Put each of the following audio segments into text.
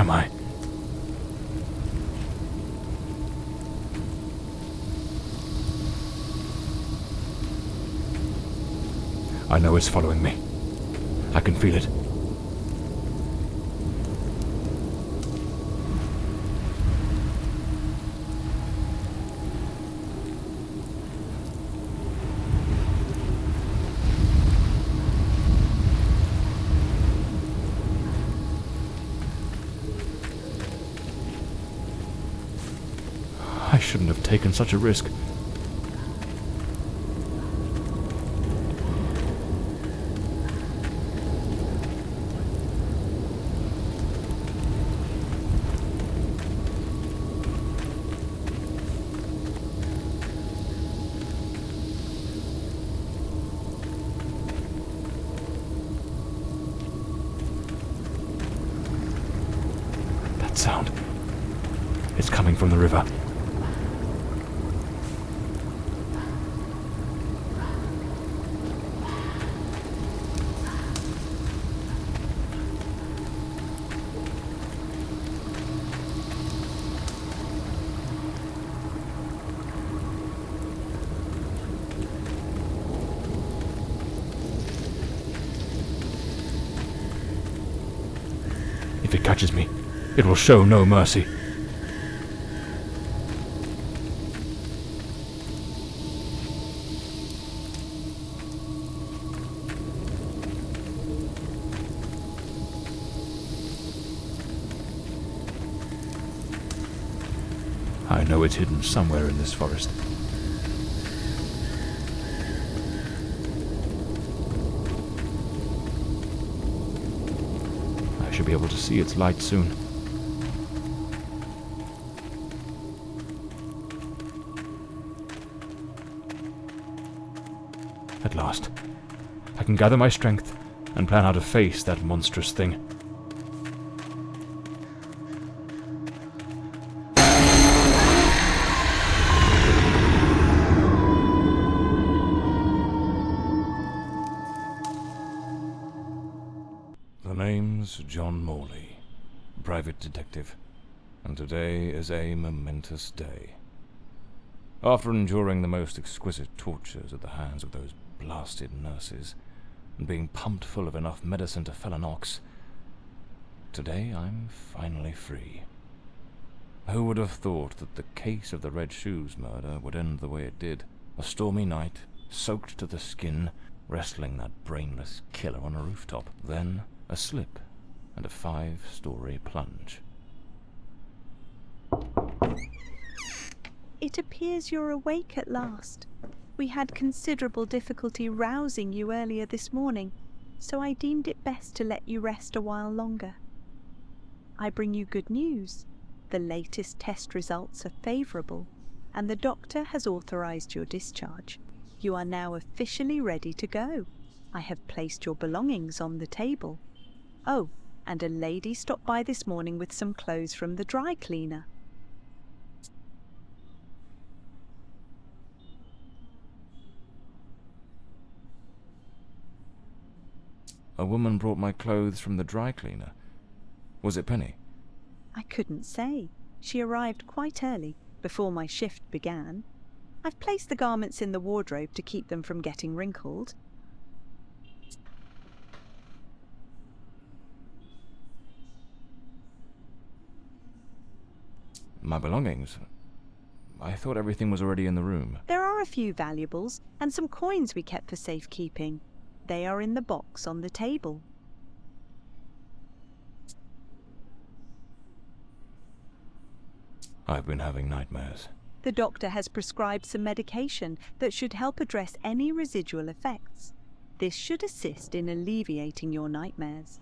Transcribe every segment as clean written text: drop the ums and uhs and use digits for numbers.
am I? I know it's following me. I can feel it. I shouldn't have taken such a risk. That sound. It's coming from the river. If it catches me, it will show no mercy. I know it's hidden somewhere in this forest. I should be able to see its light soon. At last, I can gather my strength and plan how to face that monstrous thing. The name's John Morley, private detective, and today is a momentous day. After enduring the most exquisite tortures at the hands of those blasted nurses, and being pumped full of enough medicine to fell an ox, today I'm finally free. Who would have thought that the case of the Red Shoes murder would end the way it did? A stormy night, soaked to the skin, wrestling that brainless killer on a rooftop. Then a slip and a 5-story plunge. It appears you're awake at last. We had considerable difficulty rousing you earlier this morning, so I deemed it best to let you rest a while longer. I bring you good news. The latest test results are favourable, and the doctor has authorised your discharge. You are now officially ready to go. I have placed your belongings on the table. Oh, and a lady stopped by this morning with some clothes from the dry cleaner. A woman brought my clothes from the dry cleaner. Was it Penny? I couldn't say. She arrived quite early, before my shift began. I've placed the garments in the wardrobe to keep them from getting wrinkled. My belongings? I thought everything was already in the room. There are a few valuables and some coins we kept for safekeeping. They are in the box on the table. I've been having nightmares. The doctor has prescribed some medication that should help address any residual effects. This should assist in alleviating your nightmares.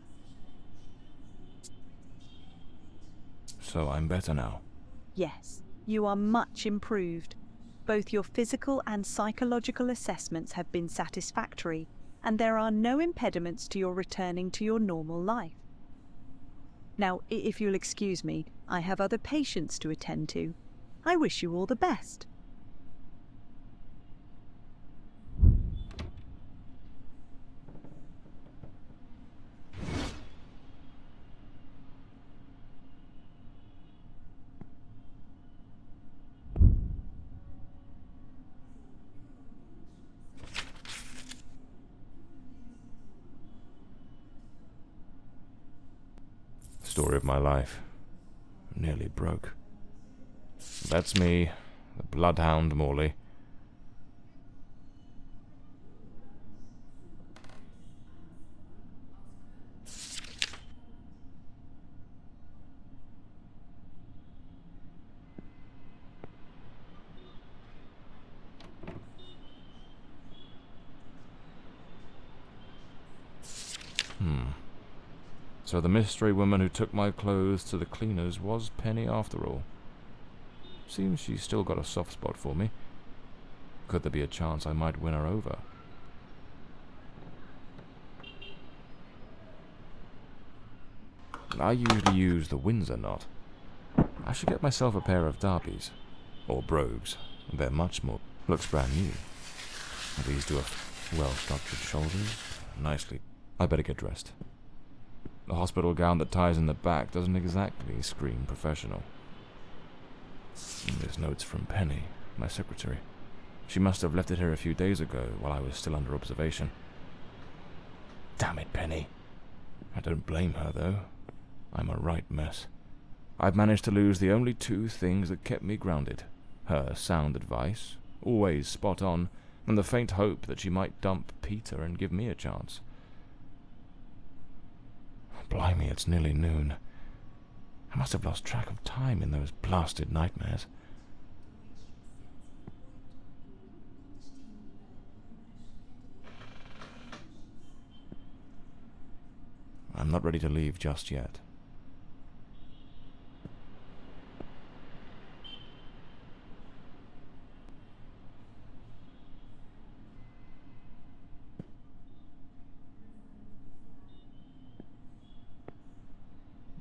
So I'm better now? Yes, you are much improved. Both your physical and psychological assessments have been satisfactory, and there are no impediments to your returning to your normal life. Now, if you'll excuse me, I have other patients to attend to. I wish you all the best. Story of my life. Nearly broke. That's me, the bloodhound Morley. So the mystery woman who took my clothes to the cleaners was Penny after all. Seems she's still got a soft spot for me. Could there be a chance I might win her over? I usually use the Windsor knot. I should get myself a pair of derbies. Or brogues. They're much more... Looks brand new. These do have well-structured shoulders. Nicely. I better get dressed. The hospital gown that ties in the back doesn't exactly scream professional. There's notes from Penny, my secretary. She must have left it here a few days ago while I was still under observation. Damn it, Penny. I don't blame her, though. I'm a right mess. I've managed to lose the only two things that kept me grounded. Her sound advice, always spot on, and the faint hope that she might dump Peter and give me a chance. Blimey, it's nearly noon. I must have lost track of time in those blasted nightmares. I'm not ready to leave just yet.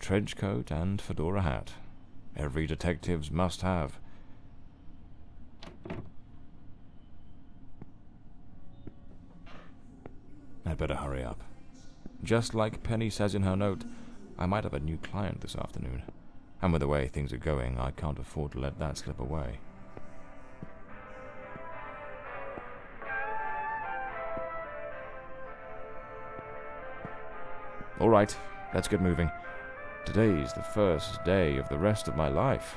Trench coat and fedora hat. Every detective's must have. I'd better hurry up. Just like Penny says in her note, I might have a new client this afternoon. And with the way things are going, I can't afford to let that slip away. All right, let's get moving. Today's the first day of the rest of my life.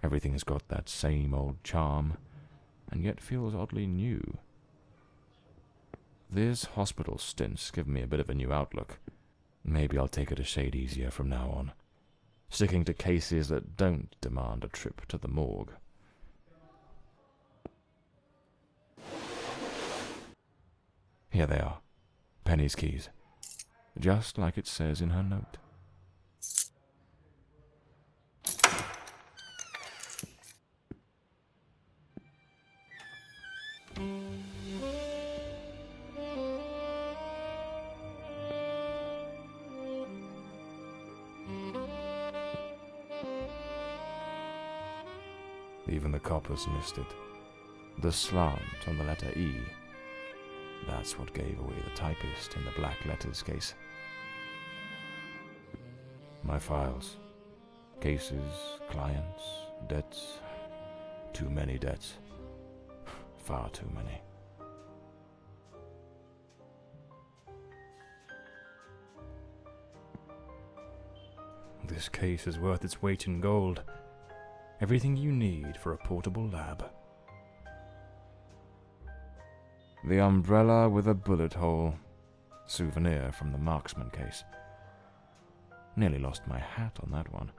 Everything has got that same old charm, and yet feels oddly new. This hospital stint's given me a bit of a new outlook. Maybe I'll take it a shade easier from now on, sticking to cases that don't demand a trip to the morgue. Here they are, Penny's keys, just like it says in her note. Even the coppers missed it. The slant on the letter E. That's what gave away the typist in the black letters case. My files. Cases, clients, debts. Too many debts. Far too many. This case is worth its weight in gold. Everything you need for a portable lab. The umbrella with a bullet hole. Souvenir from the marksman case. Nearly lost my hat on that one.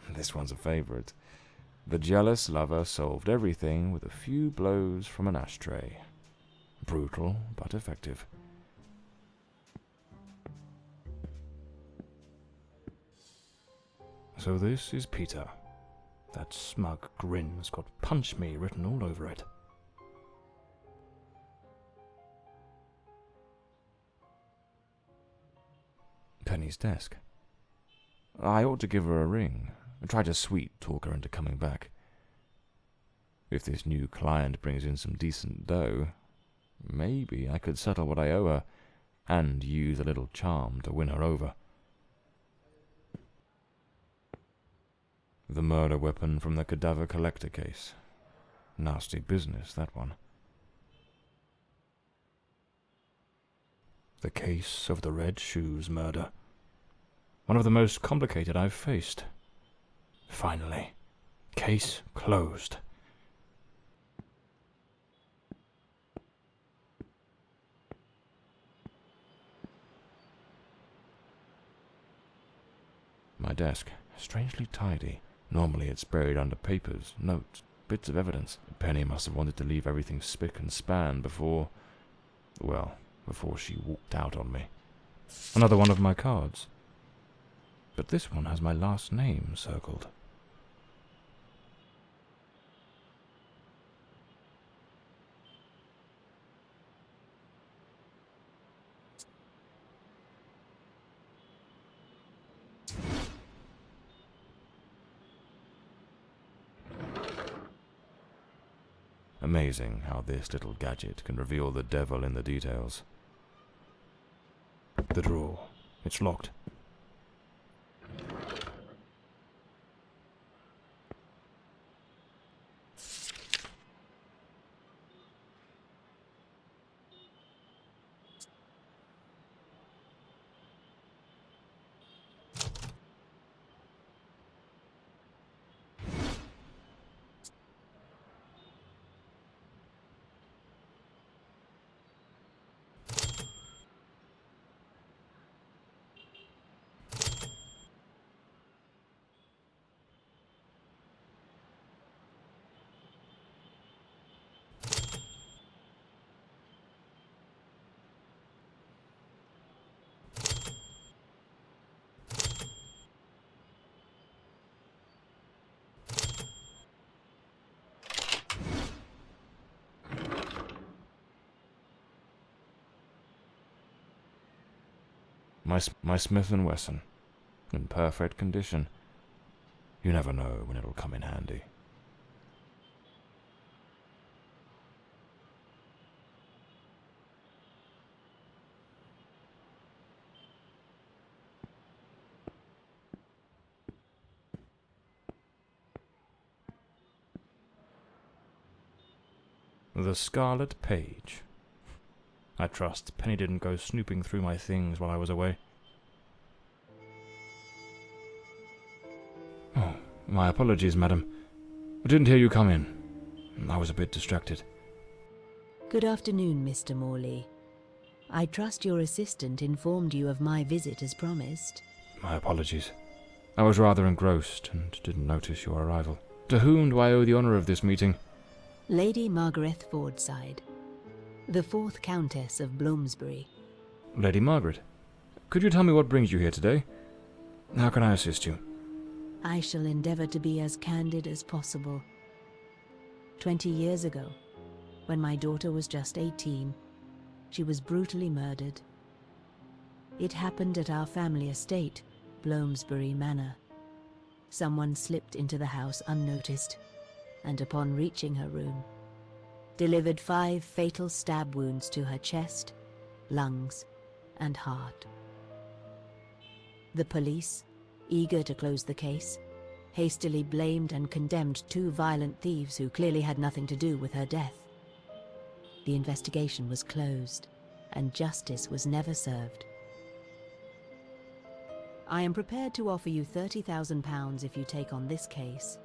This one's a favorite. The jealous lover solved everything with a few blows from an ashtray. Brutal, but effective. So this is Peter. That smug grin's got "Punch Me" written all over it. Penny's desk. I ought to give her a ring, and try to sweet-talk her into coming back. If this new client brings in some decent dough, Maybe I could settle what I owe her, and use a little charm to win her over. The murder weapon from the cadaver collector case. Nasty business, that one. The case of the Red Shoes murder. One of the most complicated I've faced. Finally. Case closed. My desk, strangely tidy. Normally it's buried under papers, notes, bits of evidence. Penny must have wanted to leave everything spick and span before she walked out on me. Another one of my cards. But this one has my last name circled. Amazing how this little gadget can reveal the devil in the details. The drawer. It's locked. My Smith & Wesson, in perfect condition. You never know when it'll come in handy. The Scarlet Page. I trust Penny didn't go snooping through my things while I was away. Oh, my apologies, madam. I didn't hear you come in. I was a bit distracted. Good afternoon, Mr. Morley. I trust your assistant informed you of my visit as promised. My apologies. I was rather engrossed and didn't notice your arrival. To whom do I owe the honour of this meeting? Lady Margaret Fordside, the 4th Countess of Bloomsbury. Lady Margaret, could you tell me what brings you here today? How can I assist you? I shall endeavour to be as candid as possible. 20 years ago, when my daughter was just 18, she was brutally murdered. It happened at our family estate, Bloomsbury Manor. Someone slipped into the house unnoticed, and upon reaching her room, delivered 5 fatal stab wounds to her chest, lungs, and heart. The police, eager to close the case, hastily blamed and condemned 2 violent thieves who clearly had nothing to do with her death. The investigation was closed, and justice was never served. I am prepared to offer you £30,000 if you take on this case,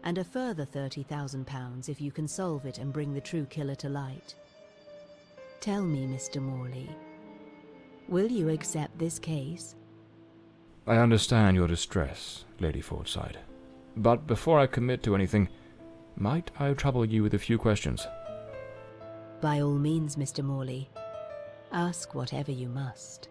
and a further £30,000 if you can solve it and bring the true killer to light. Tell me, Mr. Morley, will you accept this case? I understand your distress, Lady Fordside. But before I commit to anything, might I trouble you with a few questions? By all means, Mr. Morley. Ask whatever you must.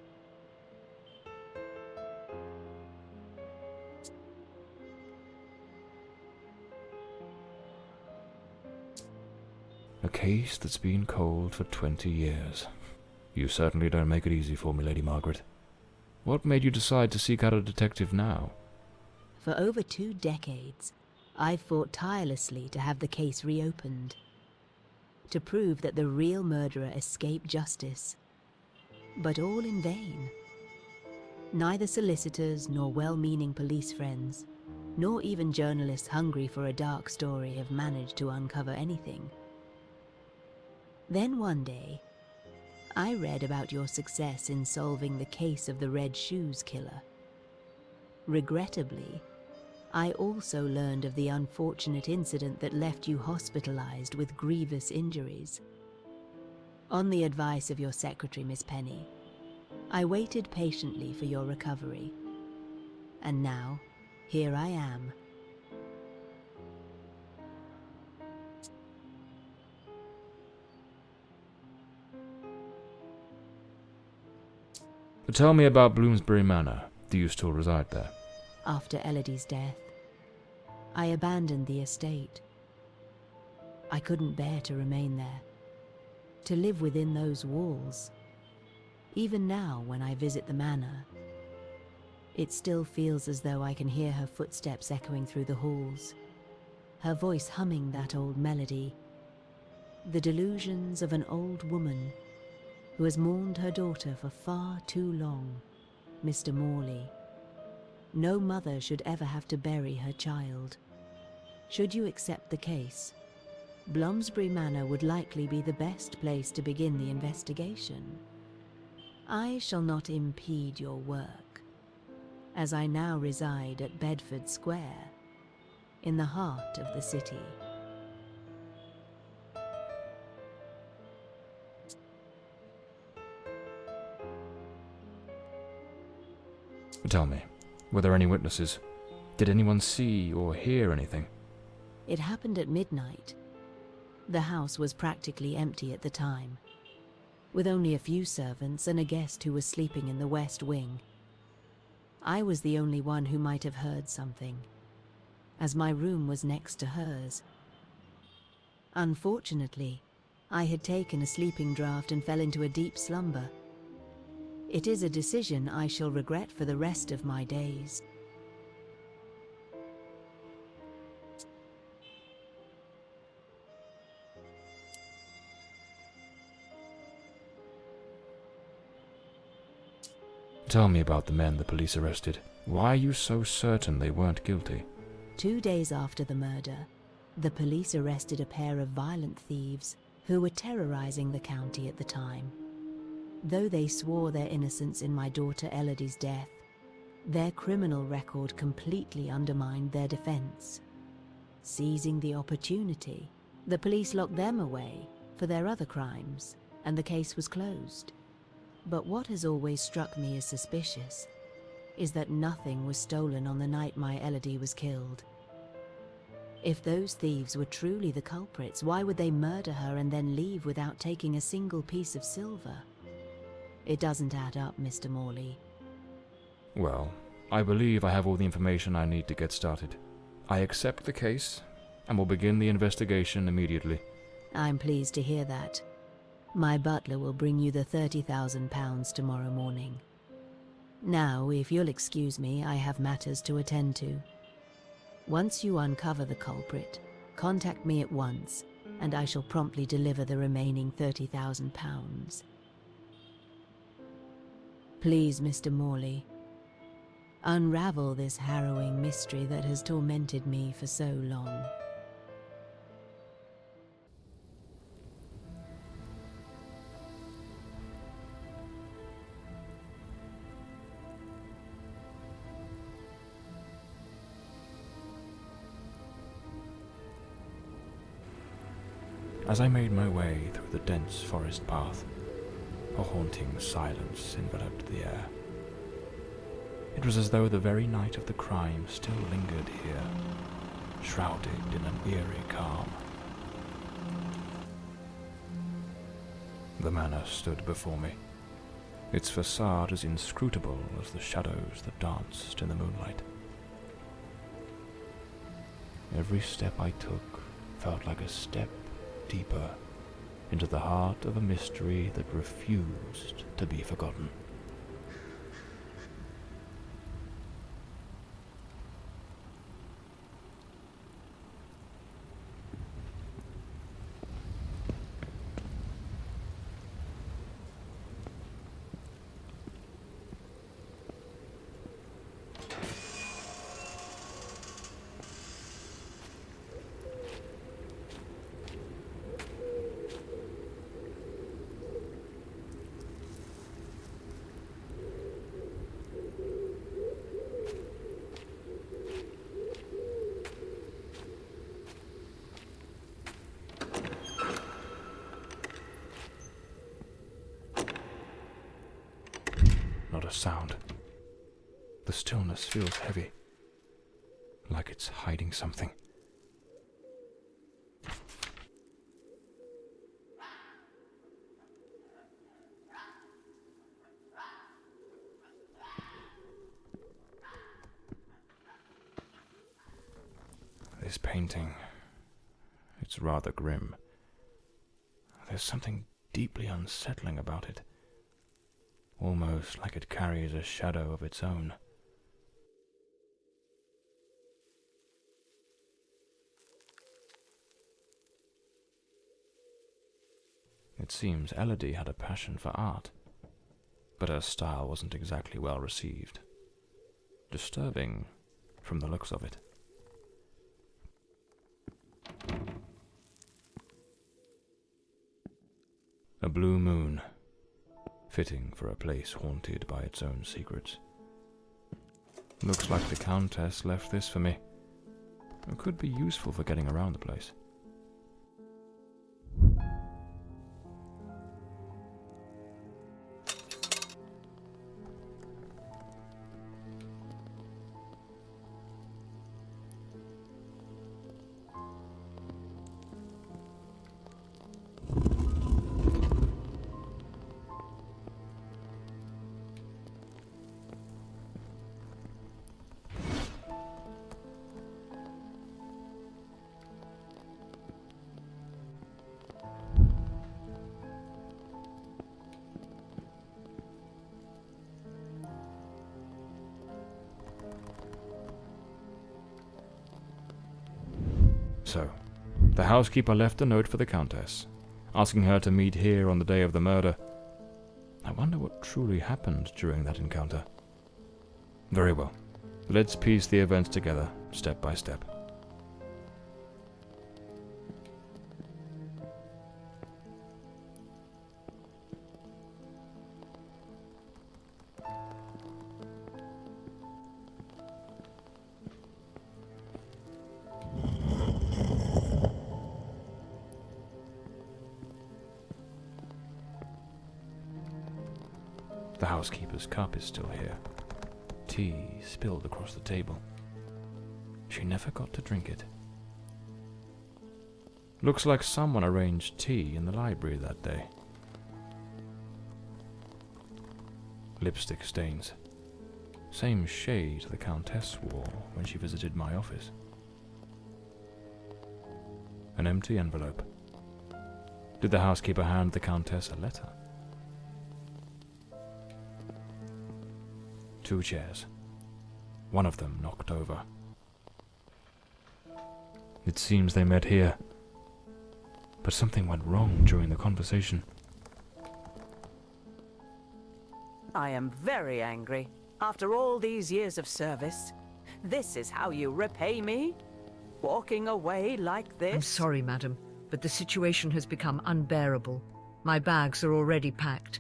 A case that's been cold for 20 years. You certainly don't make it easy for me, Lady Margaret. What made you decide to seek out a detective now? For over 2 decades, I've fought tirelessly to have the case reopened. to prove that the real murderer escaped justice. But all in vain. Neither solicitors nor well-meaning police friends, nor even journalists hungry for a dark story, have managed to uncover anything. Then one day, I read about your success in solving the case of the Red Shoes killer. Regrettably, I also learned of the unfortunate incident that left you hospitalized with grievous injuries. On the advice of your secretary, Miss Penny, I waited patiently for your recovery. And now, here I am. Tell me about Bloomsbury Manor. Do you still reside there? After Elodie's death, I abandoned the estate. I couldn't bear to remain there, to live within those walls. Even now, when I visit the manor, it still feels as though I can hear her footsteps echoing through the halls, her voice humming that old melody, the delusions of an old woman who has mourned her daughter for far too long, Mr. Morley. No mother should ever have to bury her child. Should you accept the case, Bloomsbury Manor would likely be the best place to begin the investigation. I shall not impede your work, as I now reside at Bedford Square, in the heart of the city. Tell me, were there any witnesses? Did anyone see or hear anything? It happened at midnight. The house was practically empty at the time, with only a few servants and a guest who was sleeping in the west wing. I was the only one who might have heard something, as my room was next to hers. Unfortunately, I had taken a sleeping draught and fell into a deep slumber. It is a decision I shall regret for the rest of my days. Tell me about the men the police arrested. Why are you so certain they weren't guilty? 2 days after the murder, the police arrested a pair of violent thieves who were terrorizing the county at the time. Though they swore their innocence in my daughter Elodie's death, their criminal record completely undermined their defense. Seizing the opportunity, the police locked them away for their other crimes, and the case was closed. But what has always struck me as suspicious is that nothing was stolen on the night my Elodie was killed. If those thieves were truly the culprits, why would they murder her and then leave without taking a single piece of silver? It doesn't add up, Mr. Morley. Well, I believe I have all the information I need to get started. I accept the case and will begin the investigation immediately. I'm pleased to hear that. My butler will bring you the £30,000 tomorrow morning. Now, if you'll excuse me, I have matters to attend to. Once you uncover the culprit, contact me at once, and I shall promptly deliver the remaining £30,000. Please, Mr. Morley, unravel this harrowing mystery that has tormented me for so long. As I made my way through the dense forest path, a haunting silence enveloped the air. It was as though the very night of the crime still lingered here, shrouded in an eerie calm. The manor stood before me, its facade as inscrutable as the shadows that danced in the moonlight. Every step I took felt like a step deeper into the heart of a mystery that refused to be forgotten. sound. The stillness feels heavy, like it's hiding something. This painting, it's rather grim. There's something deeply unsettling about it, almost like it carries a shadow of its own. It seems Elodie had a passion for art, but her style wasn't exactly well received. Disturbing from the looks of it. A blue moon, fitting for a place haunted by its own secrets. Looks like the Countess left this for me. It could be useful for getting around the place. So, the housekeeper left a note for the Countess, asking her to meet here on the day of the murder. I wonder what truly happened during that encounter. Very well. Let's piece the events together, step by step. The housekeeper's cup is still here. Tea spilled across the table. She never got to drink it. Looks like someone arranged tea in the library that day. Lipstick stains. Same shade the Countess wore when she visited my office. An empty envelope. Did the housekeeper hand the Countess a letter? 2 chairs. One of them knocked over. It seems they met here. But something went wrong during the conversation. I am very angry. After all these years of service, this is how you repay me? Walking away like this? I'm sorry, madam, but the situation has become unbearable. My bags are already packed.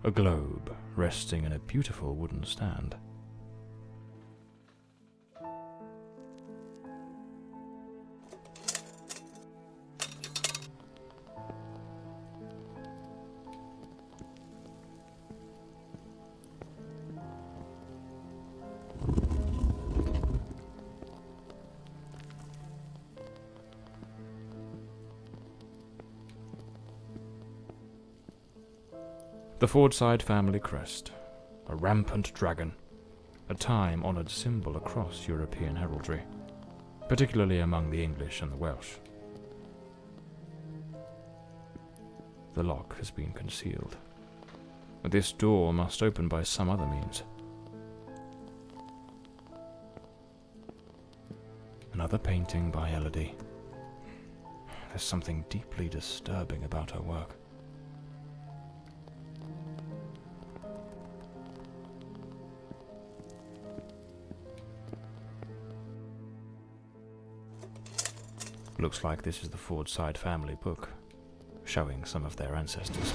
A globe resting in a beautiful wooden stand. The Fordside family crest, a rampant dragon, a time-honoured symbol across European heraldry, particularly among the English and the Welsh. The lock has been concealed. This door must open by some other means. Another painting by Elodie. There's something deeply disturbing about her work. Looks like this is the Fordside family book, showing some of their ancestors.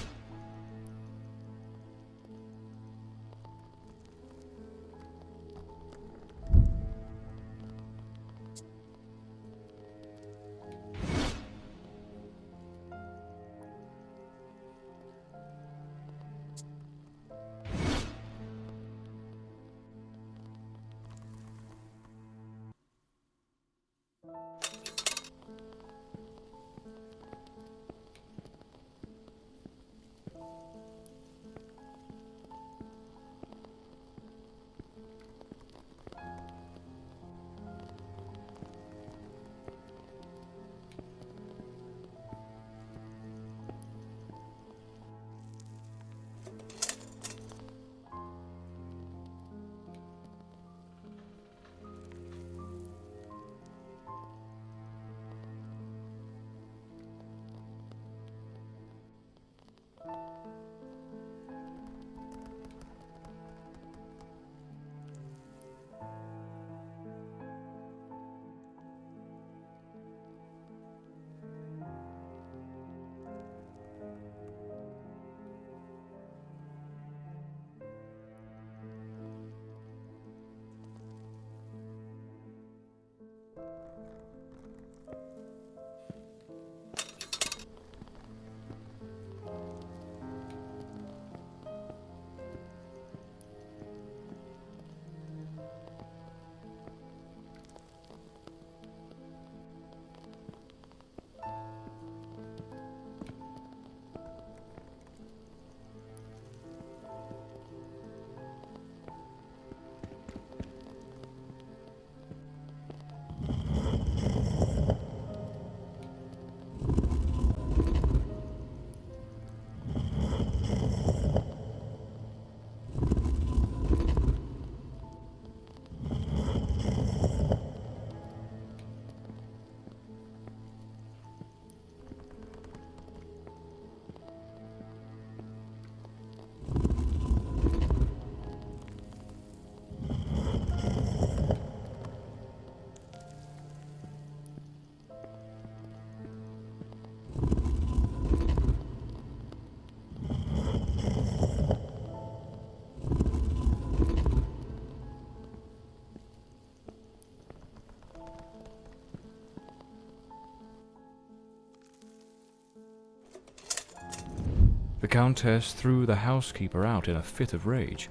Countess threw the housekeeper out in a fit of rage.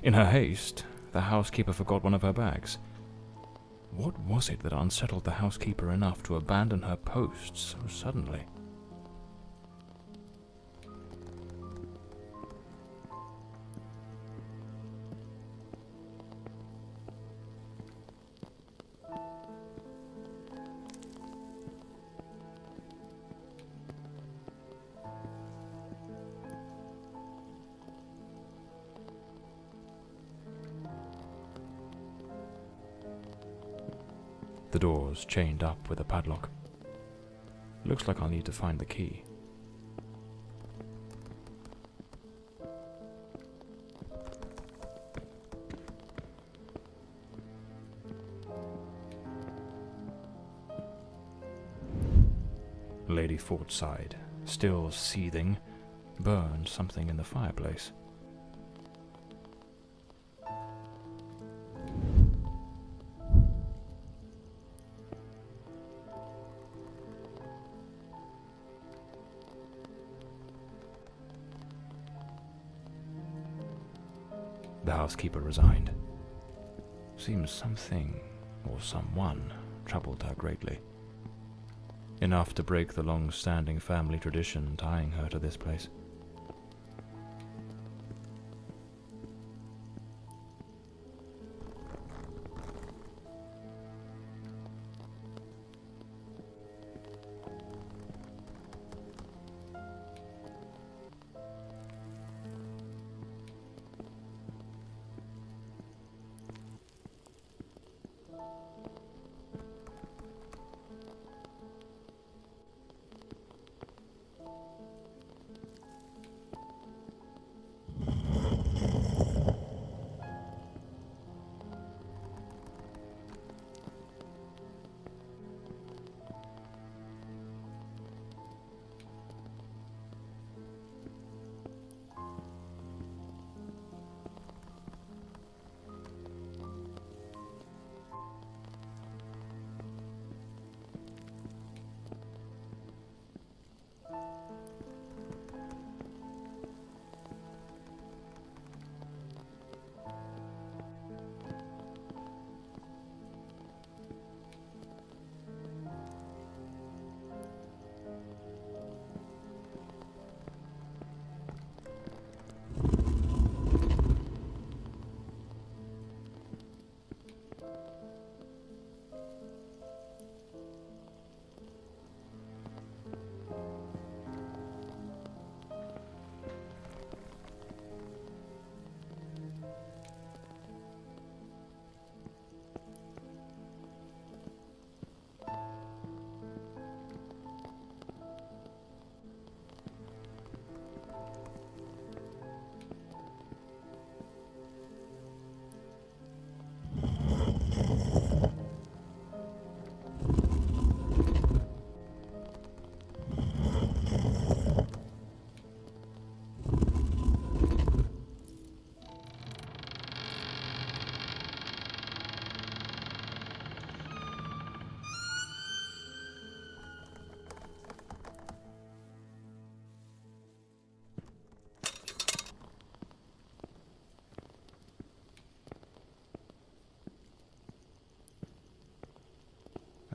In her haste, the housekeeper forgot one of her bags. What was it that unsettled the housekeeper enough to abandon her post so suddenly? The door's chained up with a padlock. Looks like I'll need to find the key. Lady Fortside, still seething, burned something in the fireplace. The housekeeper resigned. Seems something, or someone, troubled her greatly. Enough to break the long-standing family tradition tying her to this place.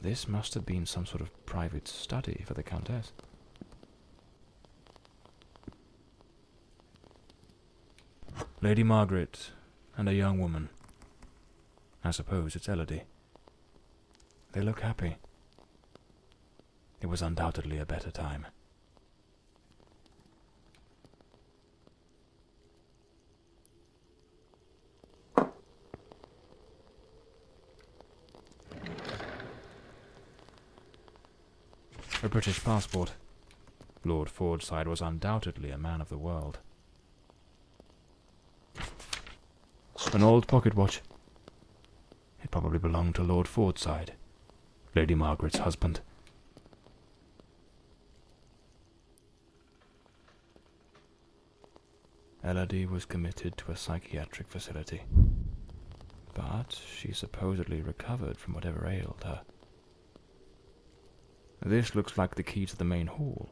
This must have been some sort of private study for the Countess. Lady Margaret and a young woman. I suppose it's Elodie. They look happy. It was undoubtedly a better time. A British passport. Lord Fordside was undoubtedly a man of the world. An old pocket watch. It probably belonged to Lord Fordside, Lady Margaret's husband. Elodie was committed to a psychiatric facility, but she supposedly recovered from whatever ailed her. This looks like the key to the main hall.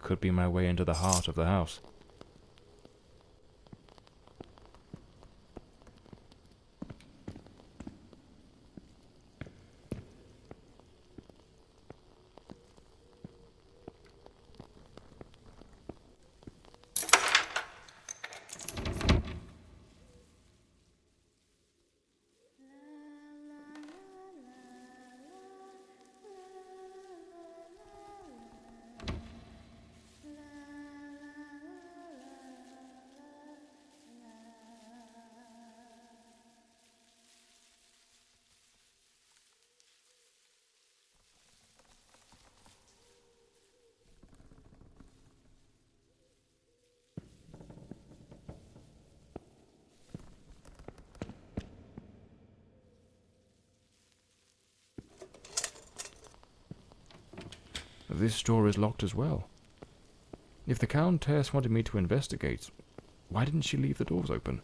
could be my way into the heart of the house. This door is locked as well. If the Countess wanted me to investigate, why didn't she leave the doors open?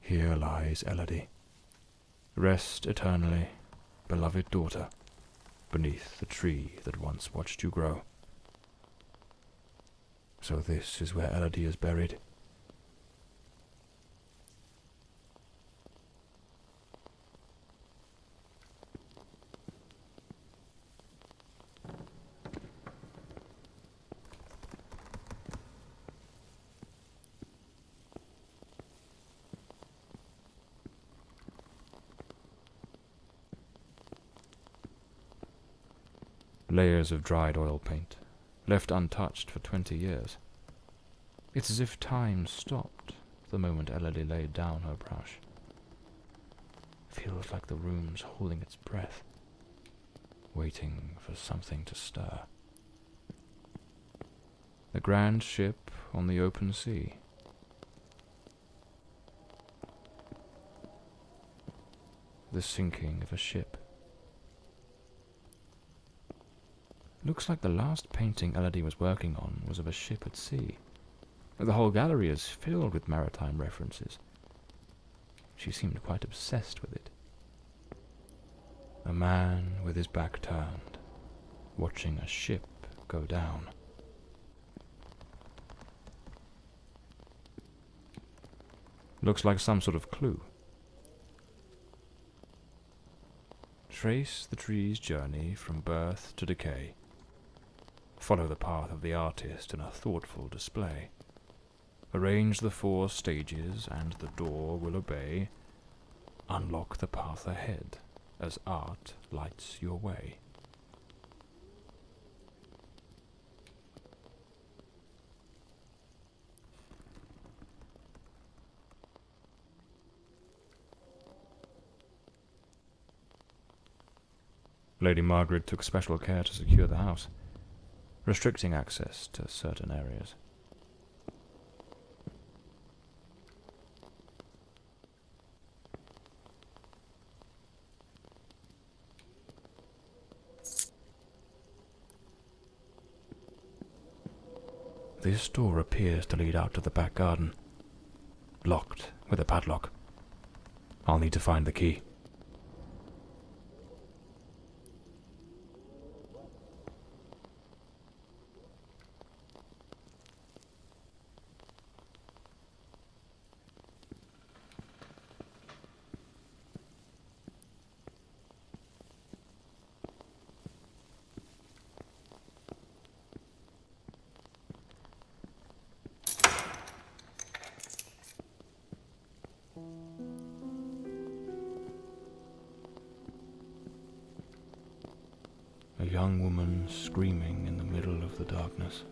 Here lies Elodie. Rest eternally, beloved daughter, beneath the tree that once watched you grow. So this is where Elodie is buried. Layers of dried oil paint, left untouched for 20 years. It's as if time stopped the moment Elodie laid down her brush. Feels like the room's holding its breath, waiting for something to stir. The grand ship on the open sea. The sinking of a ship. Looks like the last painting Elodie was working on was of a ship at sea. The whole gallery is filled with maritime references. She seemed quite obsessed with it. A man with his back turned, watching a ship go down. Looks like some sort of clue. Trace the tree's journey from birth to decay. Follow the path of the artist in a thoughtful display. Arrange the 4 stages and the door will obey. Unlock the path ahead as art lights your way. Lady Margaret took special care to secure the house, restricting access to certain areas. This door appears to lead out to the back garden, locked with a padlock. I'll need to find the key. A young woman screaming in the middle of the darkness.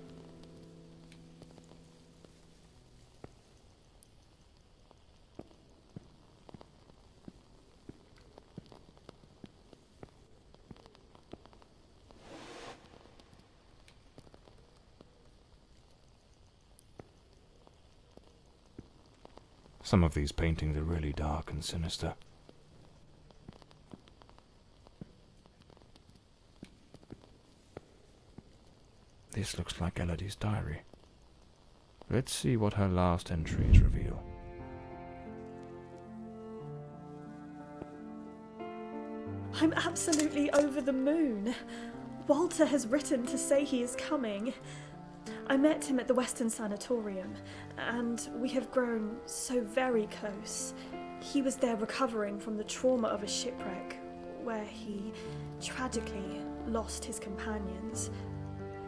Some of these paintings are really dark and sinister. This looks like Elodie's diary. Let's see what her last entries reveal. I'm absolutely over the moon. Walter has written to say he is coming. I met him at the Western Sanatorium, and we have grown so very close. He was there recovering from the trauma of a shipwreck, where he tragically lost his companions.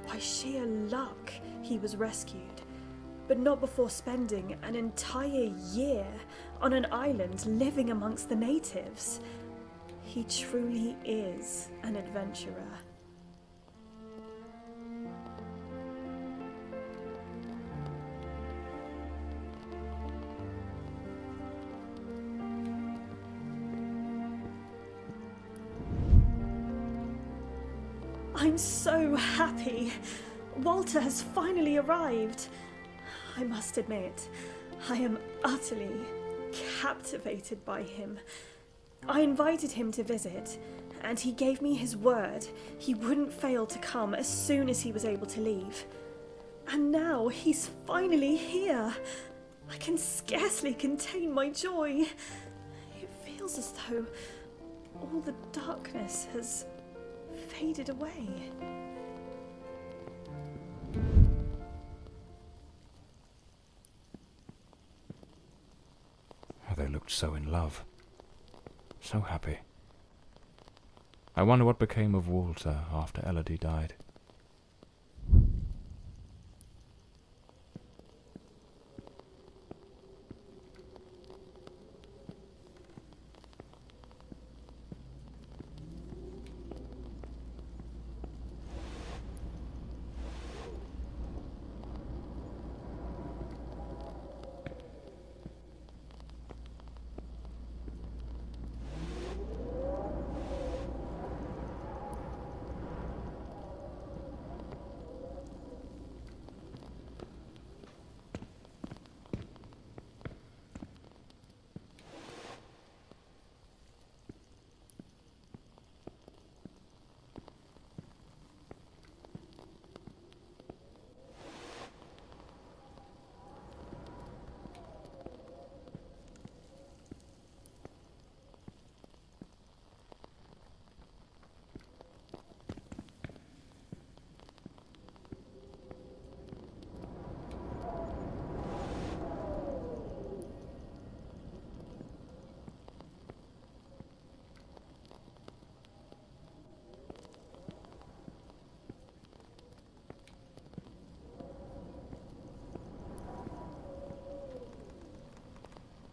By sheer luck, he was rescued, but not before spending an entire year on an island living amongst the natives. He truly is an adventurer. I'm so happy. Walter has finally arrived. I must admit, I am utterly captivated by him. I invited him to visit, and he gave me his word he wouldn't fail to come as soon as he was able to leave. And now he's finally here. I can scarcely contain my joy. It feels as though all the darkness has faded away. They looked so in love. So happy. I wonder what became of Walter after Elodie died.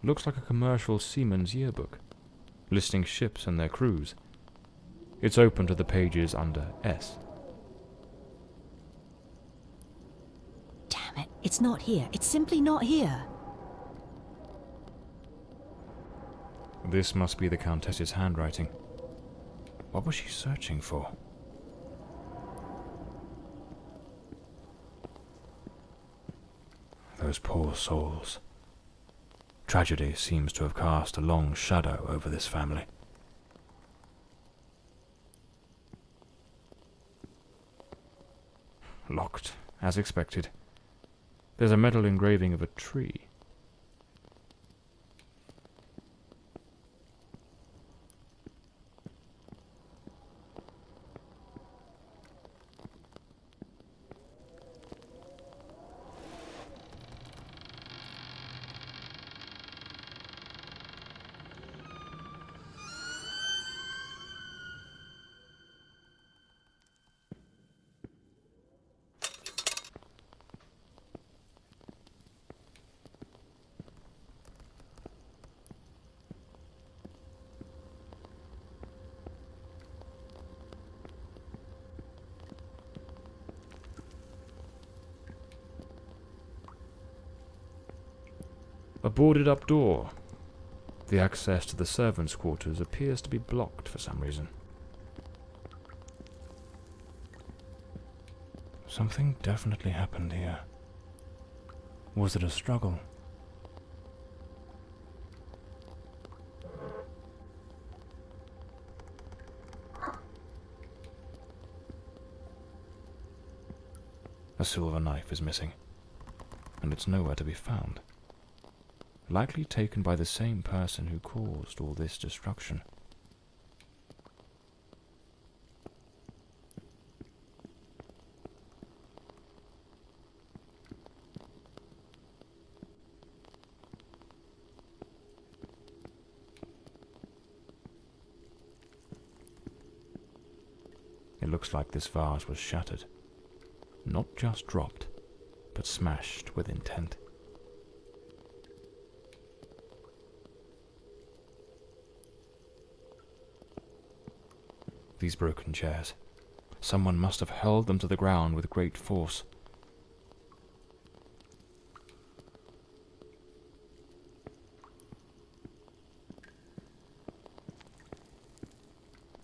Looks like a commercial seaman's yearbook, listing ships and their crews. It's open to the pages under S. Damn it, it's not here. It's simply not here. This must be the Countess's handwriting. What was she searching for? Those poor souls. Tragedy seems to have cast a long shadow over this family. Locked, as expected. There's a metal engraving of a tree. A boarded-up door. The access to the servants' quarters appears to be blocked for some reason. Something definitely happened here. Was it a struggle? A silver knife is missing, and it's nowhere to be found. Likely taken by the same person who caused all this destruction. It looks like this vase was shattered. Not just dropped, but smashed with intent. These broken chairs. Someone must have held them to the ground with great force.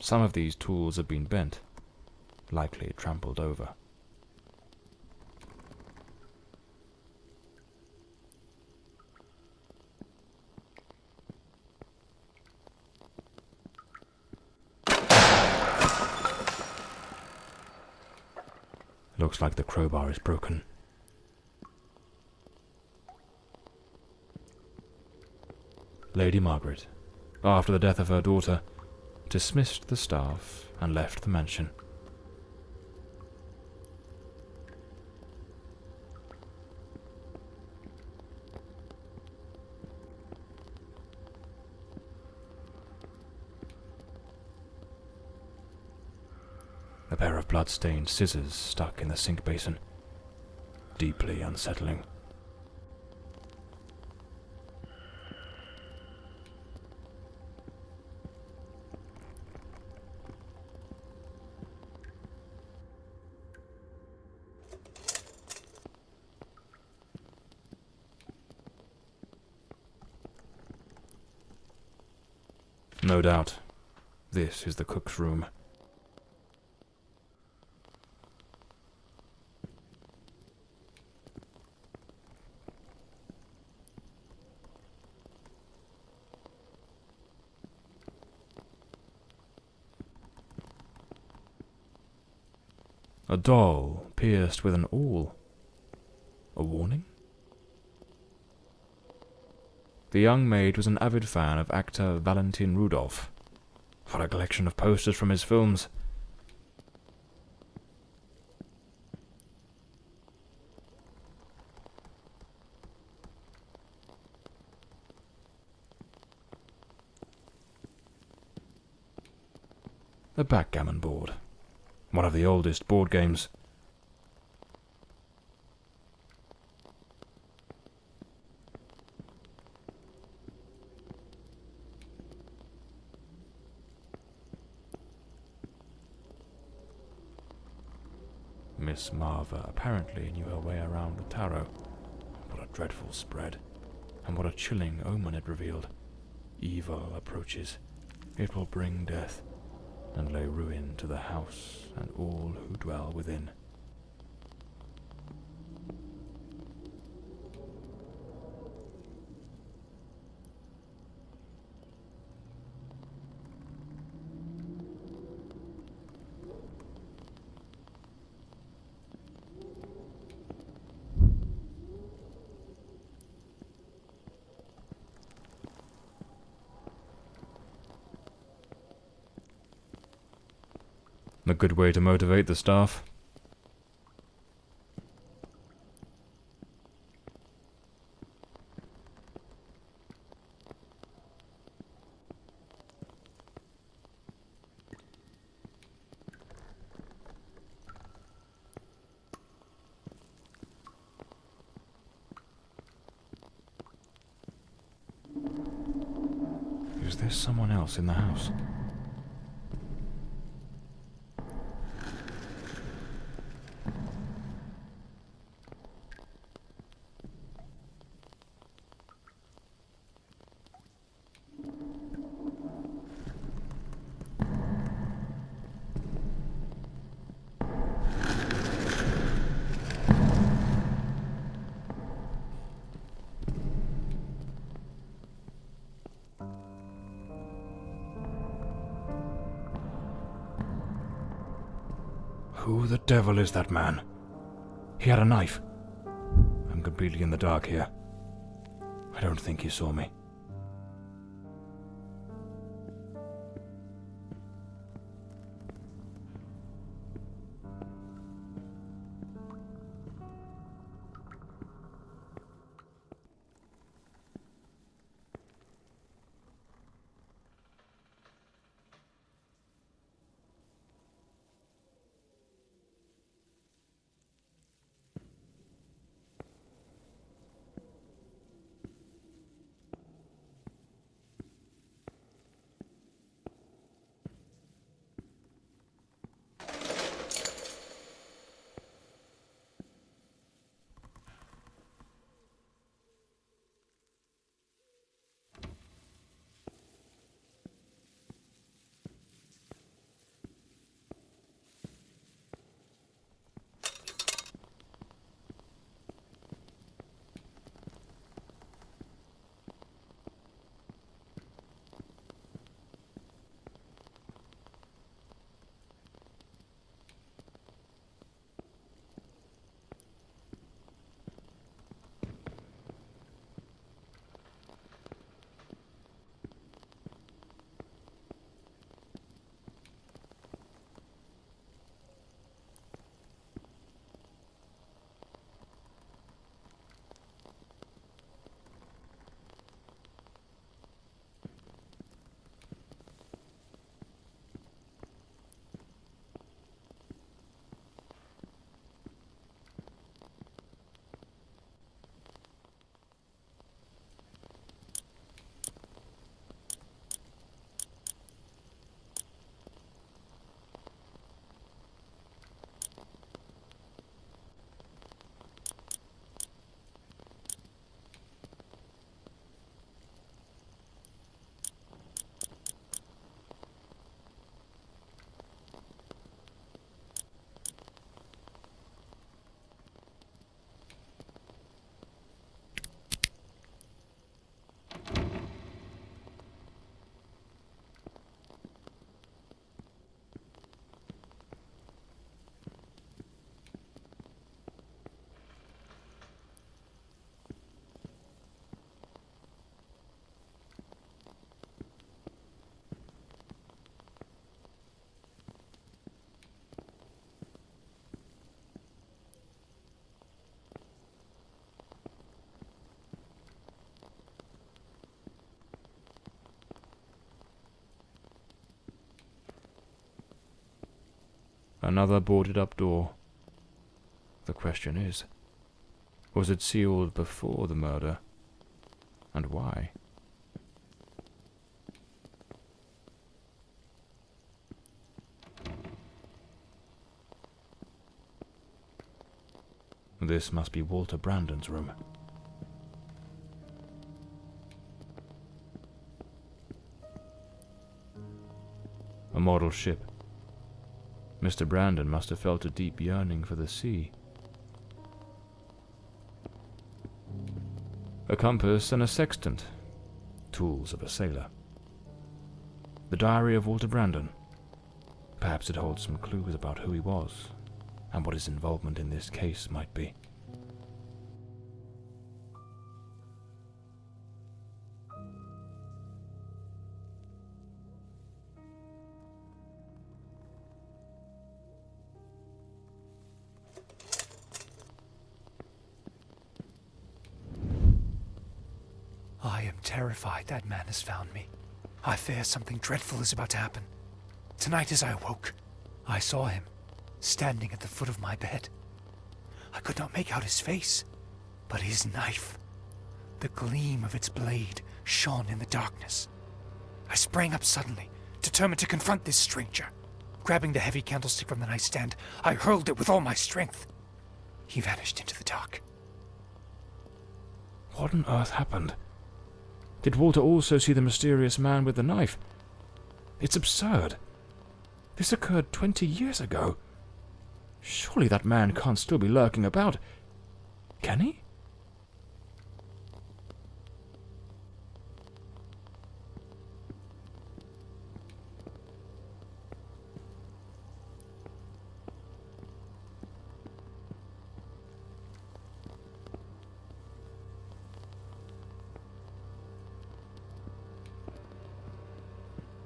Some of these tools have been bent, likely trampled over. Looks like the crowbar is broken. Lady Margaret, after the death of her daughter, dismissed the staff and left the mansion. A pair of blood-stained scissors stuck in the sink basin. Deeply unsettling. No doubt, this is the cook's room. A doll pierced with an awl. A warning? The young maid was an avid fan of actor Valentin Rudolph. What a collection of posters from his films. A backgammon board. One of the oldest board games. Miss Marver apparently knew her way around the tarot. What a dreadful spread, and what a chilling omen it revealed. Evil approaches. It will bring death, and lay ruin to the house and all who dwell within. A good way to motivate the staff. Is there someone else in the house? Who the devil is that man? He had a knife. I'm completely in the dark here. I don't think he saw me. Another boarded-up door. The question is, was it sealed before the murder? And why? This must be Walter Brandon's room. A model ship. Mr. Brandon must have felt a deep yearning for the sea. A compass and a sextant, tools of a sailor. The diary of Walter Brandon. Perhaps it holds some clues about who he was, and what his involvement in this case might be. I am terrified that man has found me. I fear something dreadful is about to happen. Tonight as I awoke, I saw him, standing at the foot of my bed. I could not make out his face, but his knife. The gleam of its blade shone in the darkness. I sprang up suddenly, determined to confront this stranger. Grabbing the heavy candlestick from the nightstand, I hurled it with all my strength. He vanished into the dark. What on earth happened? Did Walter also see the mysterious man with the knife? It's absurd. This occurred 20 years ago. Surely that man can't still be lurking about. Can he?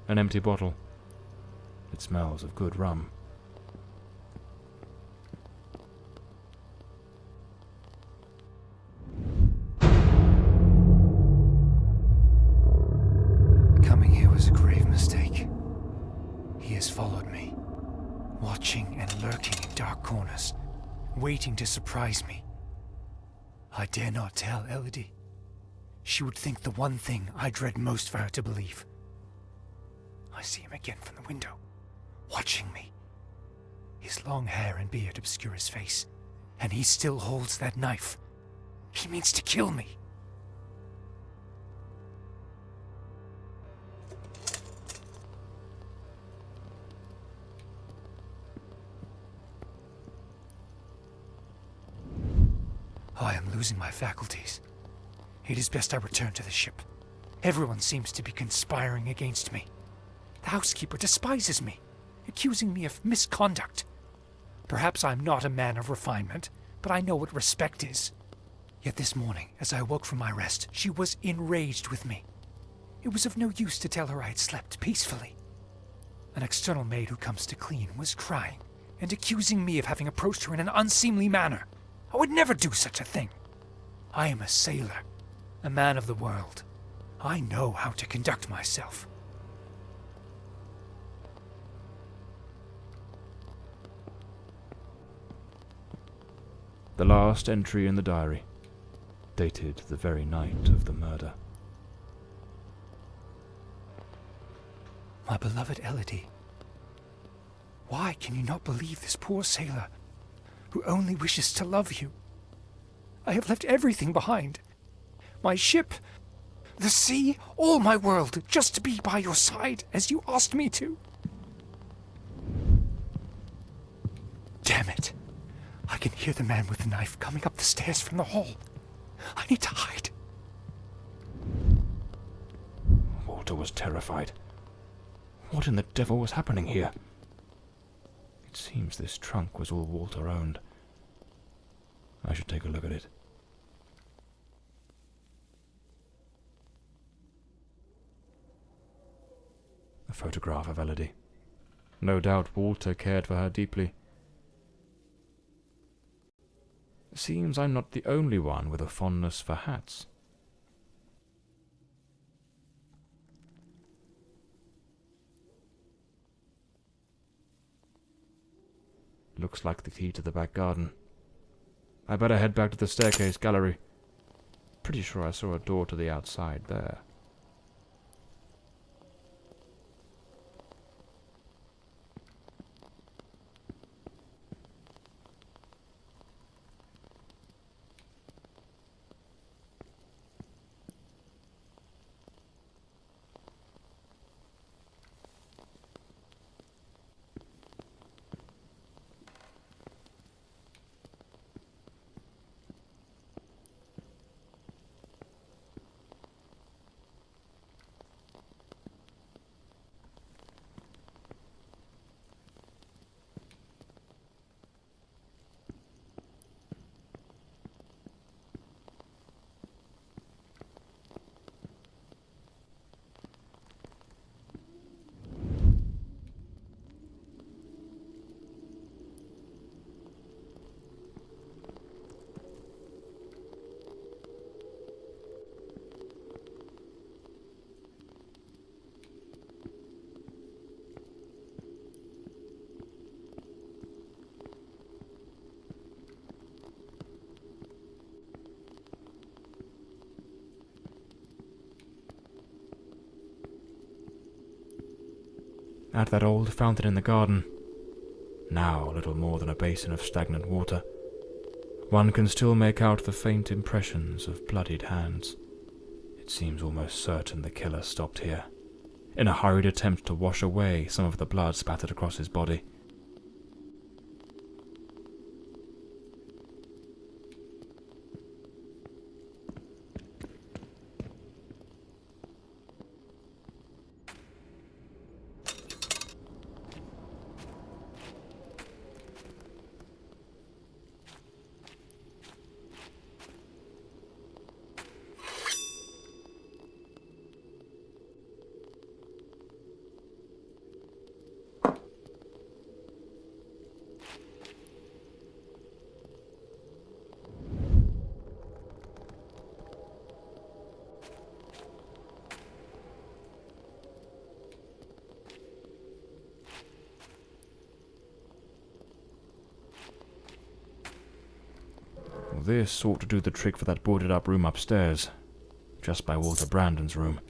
An empty bottle. It smells of good rum. Coming here was a grave mistake. He has followed me, watching and lurking in dark corners, waiting to surprise me. I dare not tell Elodie. She would think the one thing I dread most for her to believe. I see him again from the window, watching me. His long hair and beard obscure his face, and he still holds that knife. He means to kill me. I am losing my faculties. It is best I return to the ship. Everyone seems to be conspiring against me. The housekeeper despises me, accusing me of misconduct. Perhaps I'm not a man of refinement, but I know what respect is. Yet this morning, as I awoke from my rest, she was enraged with me. It was of no use to tell her I had slept peacefully. An external maid who comes to clean was crying and accusing me of having approached her in an unseemly manner. I would never do such a thing. I am a sailor, a man of the world. I know how to conduct myself. The last entry in the diary, dated the very night of the murder. My beloved Elodie, why can you not believe this poor sailor who only wishes to love you? I have left everything behind. My ship, the sea, all my world, just to be by your side as you asked me to. Damn it. I can hear the man with the knife coming up the stairs from the hall. I need to hide. Walter was terrified. What in the devil was happening here? It seems this trunk was all Walter owned. I should take a look at it. A photograph of Elodie. No doubt Walter cared for her deeply. Seems I'm not the only one with a fondness for hats. Looks like the key to the back garden. I better head back to the staircase gallery. Pretty sure I saw a door to the outside there. At that old fountain in the garden, now little more than a basin of stagnant water, one can still make out the faint impressions of bloodied hands. It seems almost certain the killer stopped here, in a hurried attempt to wash away some of the blood spattered across his body. This ought to do the trick for that boarded up room upstairs, just by Walter Brandon's room.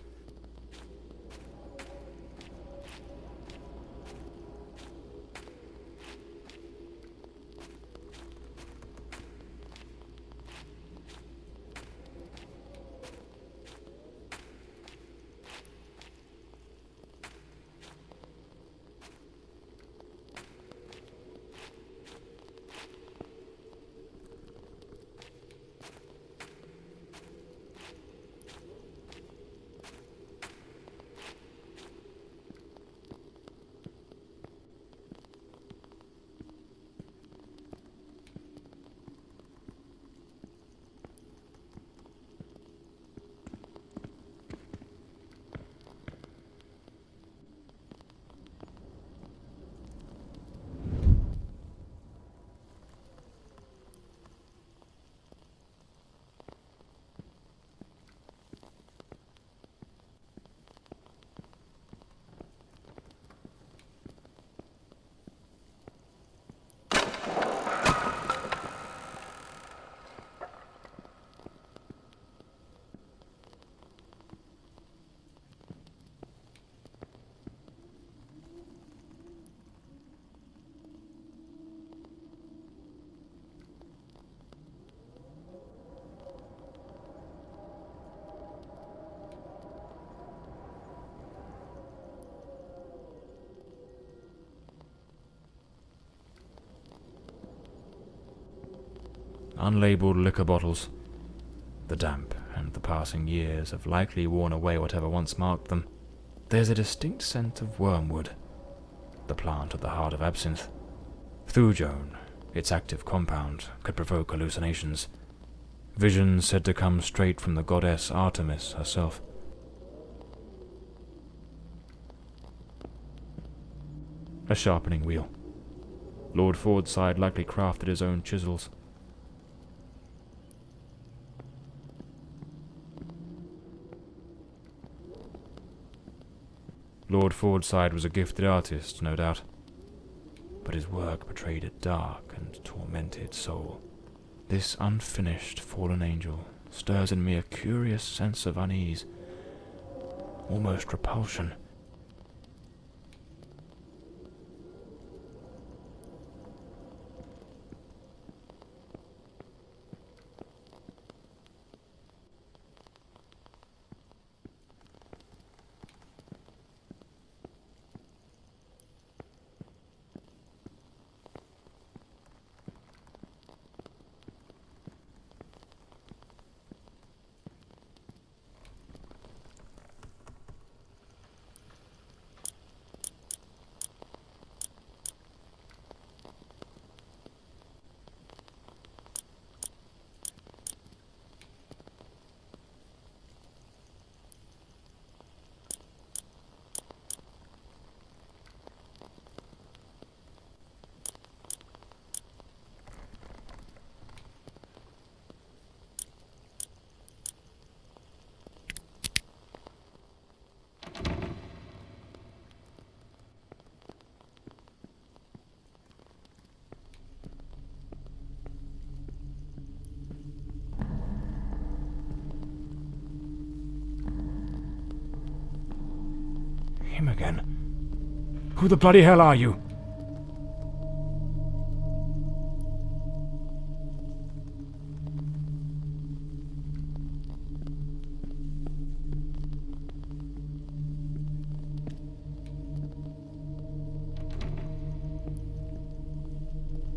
Unlabeled liquor bottles. The damp and the passing years have likely worn away whatever once marked them. There's a distinct scent of wormwood, the plant at the heart of absinthe. Thujone, its active compound, could provoke hallucinations. Visions said to come straight from the goddess Artemis herself. A sharpening wheel. Lord Fordside likely crafted his own chisels. Lord Fordside was a gifted artist, no doubt. But but his work betrayed a dark and tormented soul. This unfinished fallen angel stirs in me a curious sense of unease, almost repulsion. Him again. Who the bloody hell are you?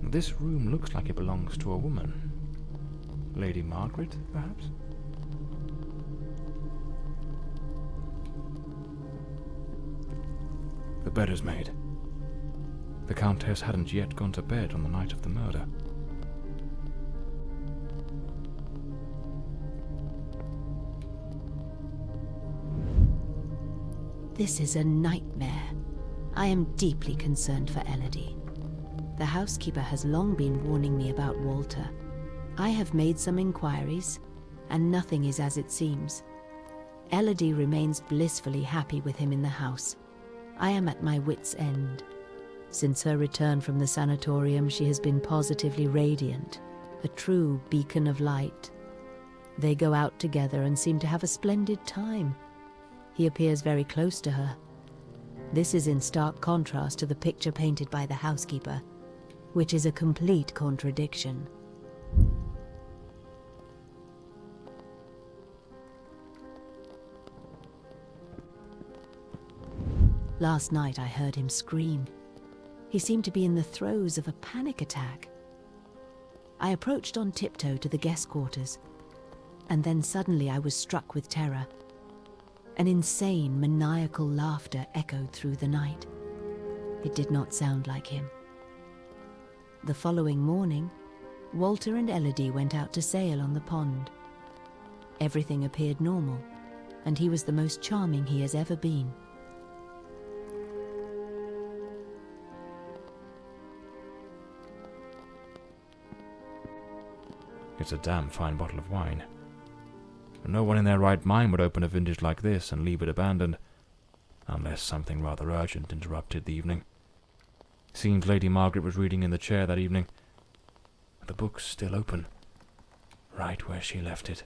This room looks like it belongs to a woman. Lady Margaret, perhaps? The bed is made. The Countess hadn't yet gone to bed on the night of the murder. This is a nightmare. I am deeply concerned for Elodie. The housekeeper has long been warning me about Walter. I have made some inquiries, and nothing is as it seems. Elodie remains blissfully happy with him in the house. I am at my wit's end. Since her return from the sanatorium, she has been positively radiant, a true beacon of light. They go out together and seem to have a splendid time. He appears very close to her. This is in stark contrast to the picture painted by the housekeeper, which is a complete contradiction. Last night I heard him scream. He seemed to be in the throes of a panic attack. I approached on tiptoe to the guest quarters, and then suddenly I was struck with terror. An insane, maniacal laughter echoed through the night. It did not sound like him. The following morning, Walter and Elodie went out to sail on the pond. Everything appeared normal, and he was the most charming he has ever been. It's a damn fine bottle of wine. No one in their right mind would open a vintage like this and leave it abandoned, unless something rather urgent interrupted the evening. Seems Lady Margaret was reading in the chair that evening. The book's still open, right where she left it.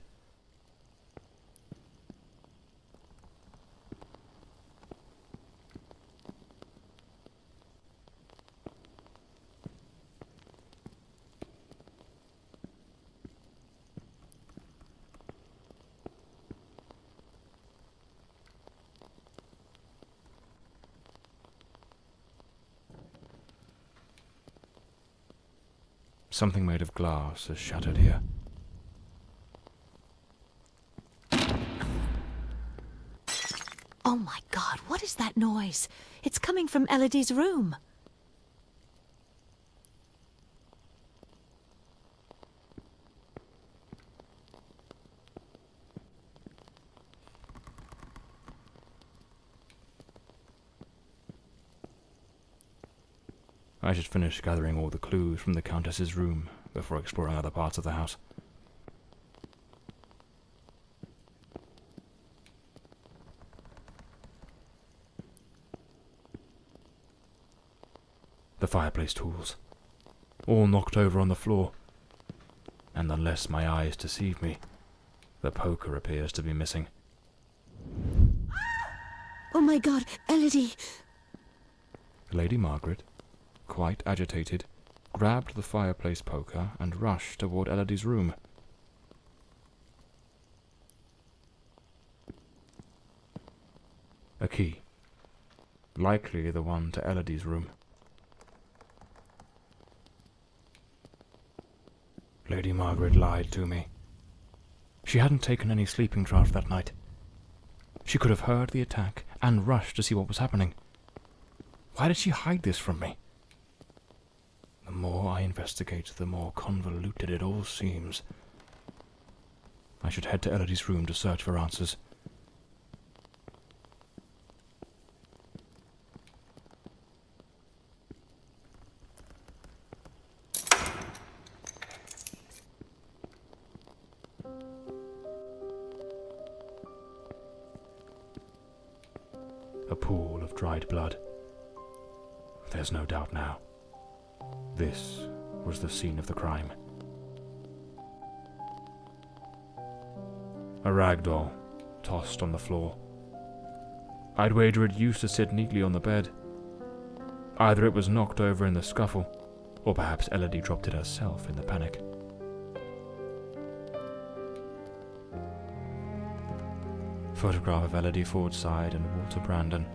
Something made of glass has shattered here. Oh my God, what is that noise? It's coming from Elodie's room. I should finish gathering all the clues from the Countess's room before exploring other parts of the house. the fireplace tools, all knocked over on the floor, and unless my eyes deceive me, the poker appears to be missing. Oh my God, Elodie! Lady Margaret, quite agitated, grabbed the fireplace poker and rushed toward Elodie's room. A key, likely the one to Elodie's room. Lady Margaret lied to me. She hadn't taken any sleeping draught that night. She could have heard the attack and rushed to see what was happening. Why did she hide this from me? The more I investigate, the more convoluted it all seems. I should head to Elodie's room to search for answers. A pool of dried blood. There's no doubt now. This was the scene of the crime. A rag doll, tossed on the floor. I'd wager it used to sit neatly on the bed. Either it was knocked over in the scuffle, or perhaps Elodie dropped it herself in the panic. Photograph of Elodie Fordside and Walter Brandon.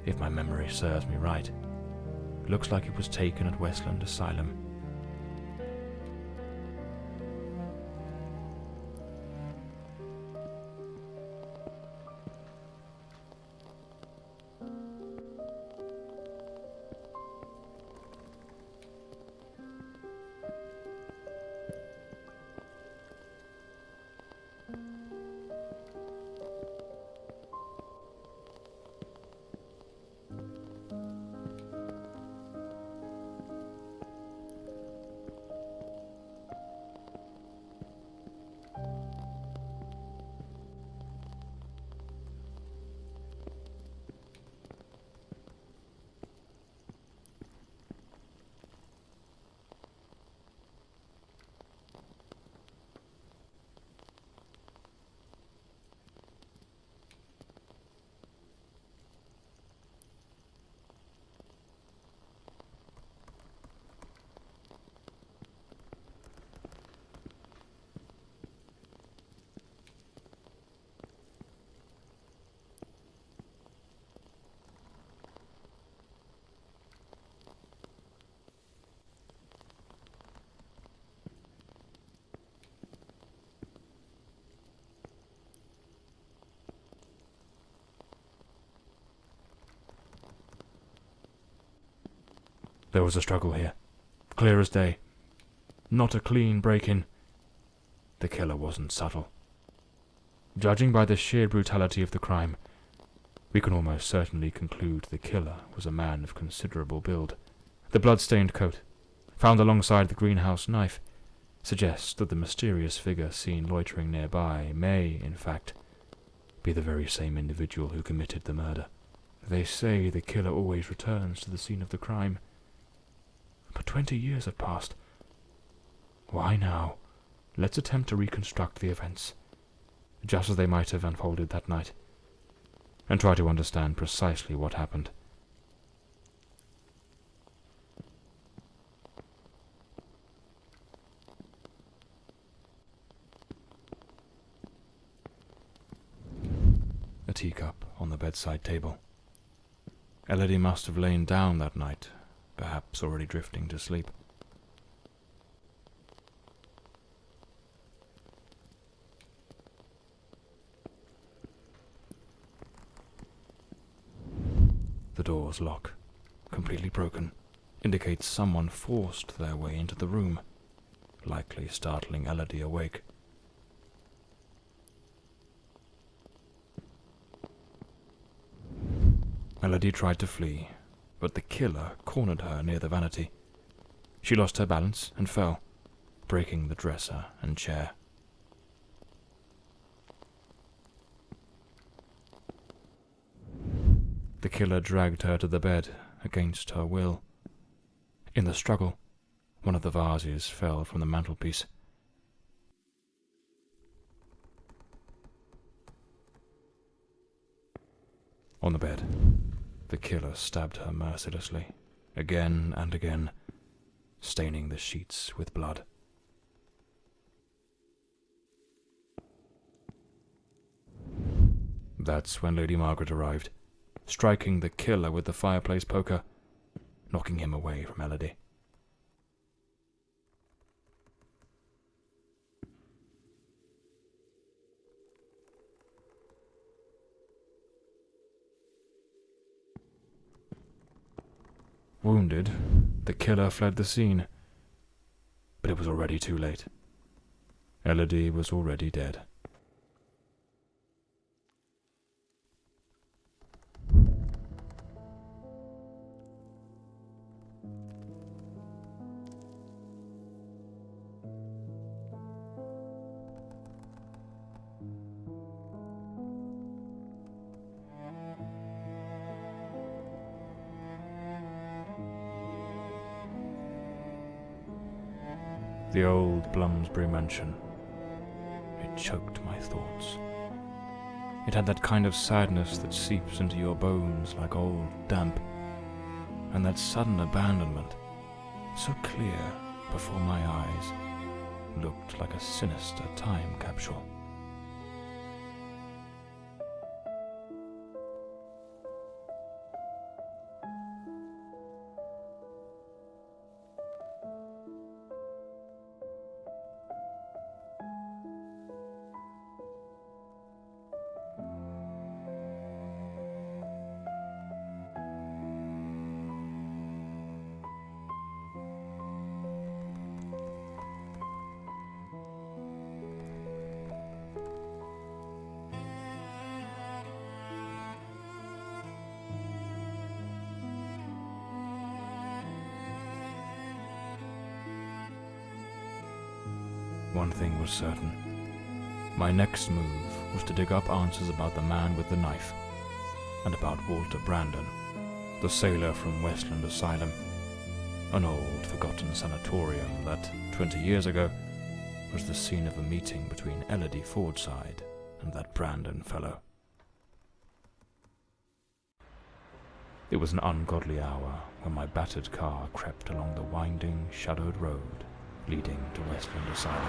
If my memory serves me right, looks like it was taken at Westland Asylum. There was a struggle here, clear as day. Not a clean break-in. The killer wasn't subtle. Judging by the sheer brutality of the crime, we can almost certainly conclude the killer was a man of considerable build. The blood-stained coat, found alongside the greenhouse knife, suggests that the mysterious figure seen loitering nearby may, in fact, be the very same individual who committed the murder. They say the killer always returns to the scene of the crime. But 20 years have passed. Why now? Let's attempt to reconstruct the events, just as they might have unfolded that night, and try to understand precisely what happened. A teacup on the bedside table. Elodie must have lain down that night, perhaps already drifting to sleep. The door's lock, completely broken, indicates someone forced their way into the room, likely startling Elodie awake. Elodie tried to flee, but the killer cornered her near the vanity. She lost her balance and fell, breaking the dresser and chair. The killer dragged her to the bed against her will. In the struggle, one of the vases fell from the mantelpiece. On the bed, the killer stabbed her mercilessly, again and again, staining the sheets with blood. That's when Lady Margaret arrived, striking the killer with the fireplace poker, knocking him away from Elodie. Wounded, the killer fled the scene, but it was already too late. Elodie was already dead. The old Bloomsbury mansion. It choked my thoughts. It had that kind of sadness that seeps into your bones like old damp, and that sudden abandonment, so clear before my eyes, looked like a sinister time capsule. One thing was certain. My next move was to dig up answers about the man with the knife, and about Walter Brandon, the sailor from Westland Asylum, an old, forgotten sanatorium that, 20 years ago, was the scene of a meeting between Elodie Fordside and that Brandon fellow. It was an ungodly hour when my battered car crept along the winding, shadowed road leading to Westland Asylum.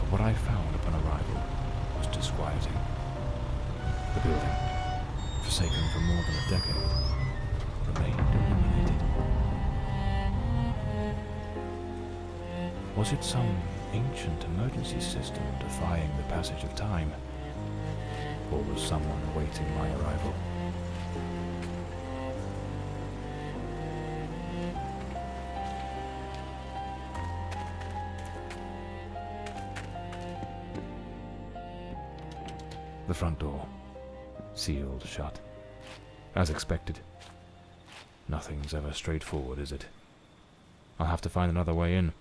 But what I found upon arrival was disquieting. The building, forsaken for more than a decade, remained illuminated. Was it some ancient emergency system defying the passage of time? Or was someone awaiting my arrival? The front door, sealed shut. As expected. Nothing's ever straightforward, is it? I'll have to find another way in.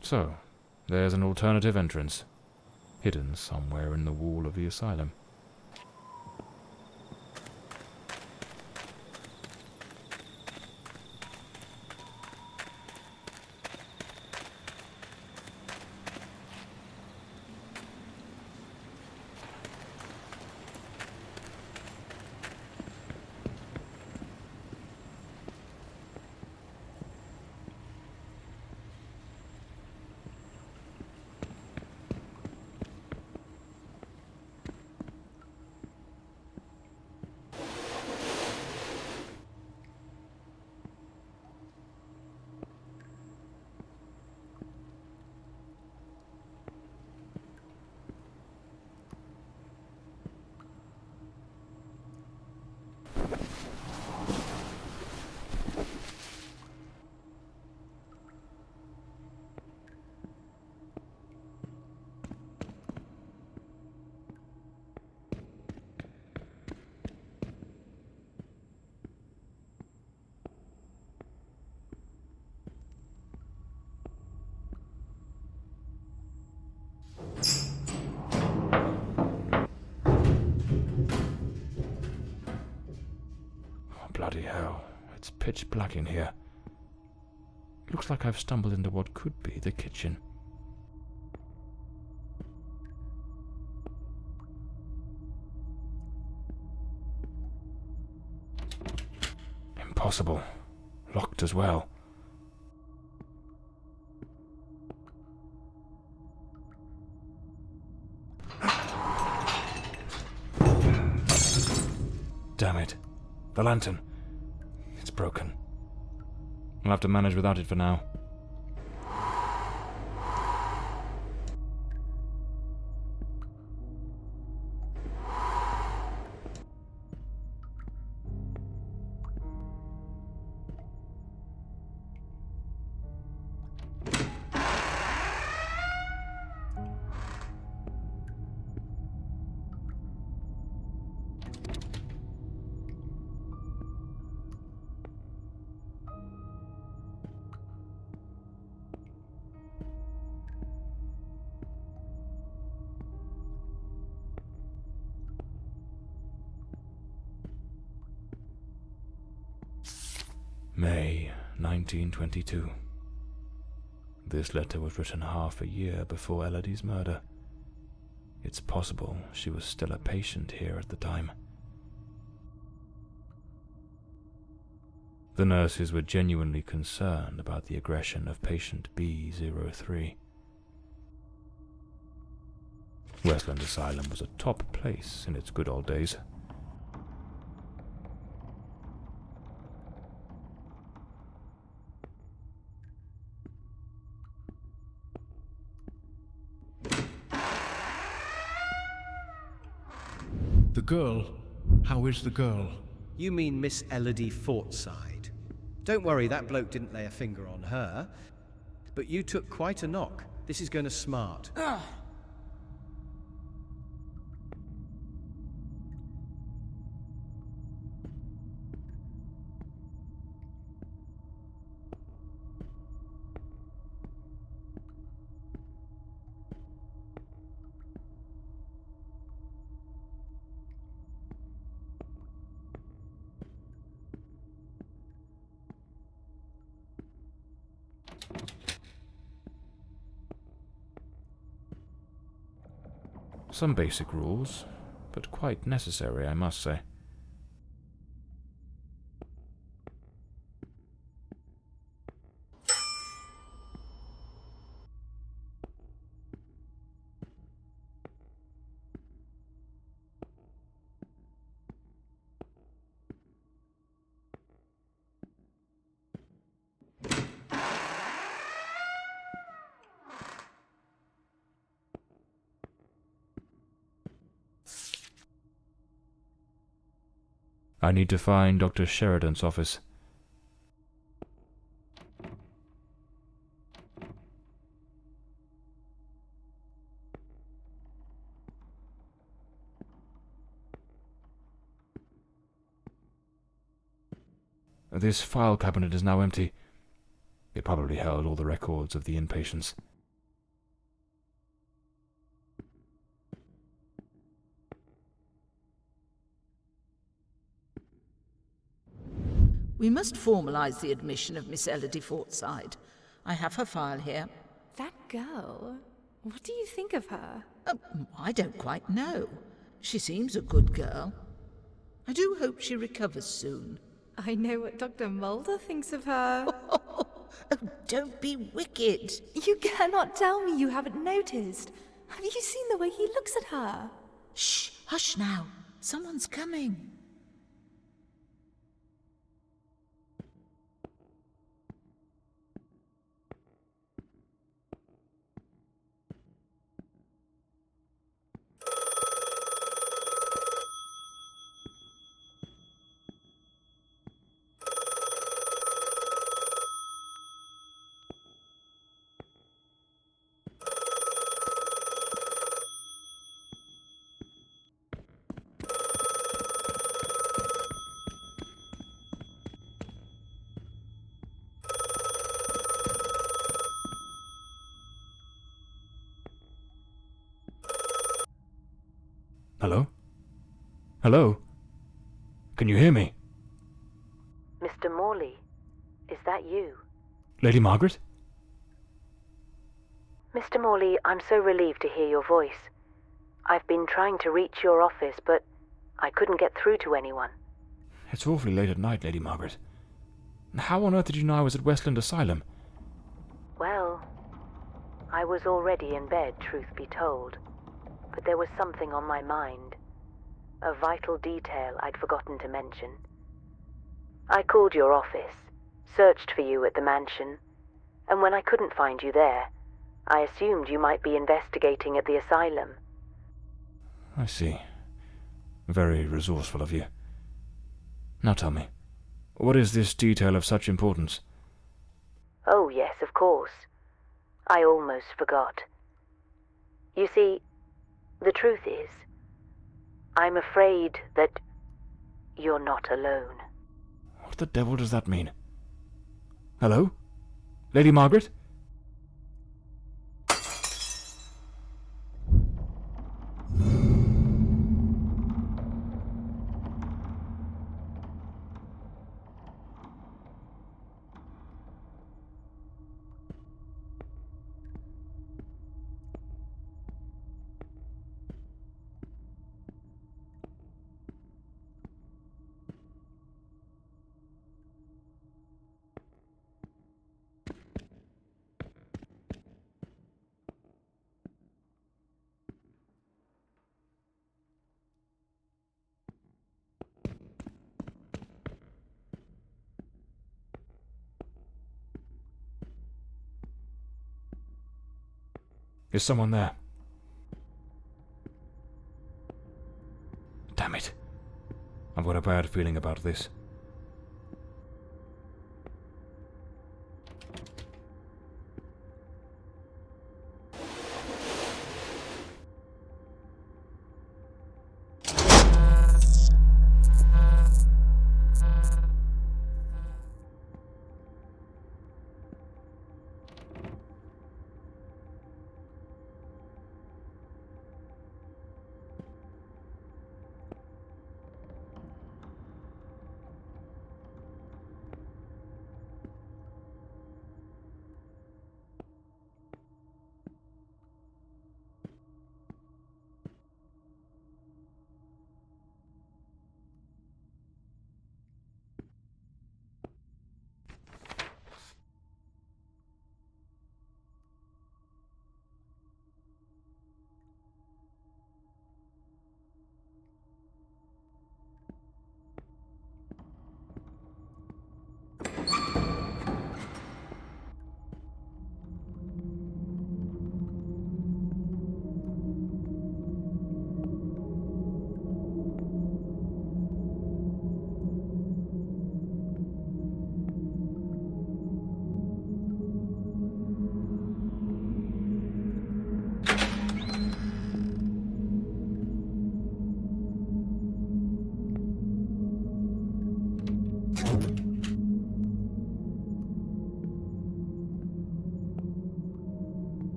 So, there's an alternative entrance, hidden somewhere in the wall of the asylum. Bloody hell, it's pitch black in here. Looks like I've stumbled into what could be the kitchen. Impossible. Locked as well. Damn it. The lantern. It's broken. I'll have to manage without it for now. May 1922. This letter was written half a year before Elodie's murder. It's possible she was still a patient here at the time. The nurses were genuinely concerned about the aggression of patient B03. Westland Asylum was a top place in its good old days. The girl? How is the girl? You mean Miss Elodie Fortside? Don't worry, that bloke didn't lay a finger on her. But you took quite a knock. This is going to smart. Some basic rules, but quite necessary, I must say. I need to find Dr. Sheridan's office. This file cabinet is now empty. It probably held all the records of the inpatients. We must formalize the admission of Miss Elodie Fortside. I have her file here. That girl? What do you think of her? I don't quite know. She seems a good girl. I do hope she recovers soon. I know what Dr. Mulder thinks of her. Oh, don't be wicked. You cannot tell me you haven't noticed. Have you seen the way he looks at her? Shh, hush now. Someone's coming. Hello? Hello? Can you hear me? Mr. Morley, is that you? Lady Margaret? Mr. Morley, I'm so relieved to hear your voice. I've been trying to reach your office, but I couldn't get through to anyone. It's awfully late at night, Lady Margaret. How on earth did you know I was at Westland Asylum? Well, I was already in bed, truth be told. But there was something on my mind. A vital detail I'd forgotten to mention. I called your office, searched for you at the mansion, and when I couldn't find you there, I assumed you might be investigating at the asylum. I see. Very resourceful of you. Now tell me, what is this detail of such importance? Oh, yes, of course. I almost forgot. You see, the truth is, I'm afraid that you're not alone. What the devil does that mean? Hello? Lady Margaret? Is someone there? Damn it. I've got a bad feeling about this.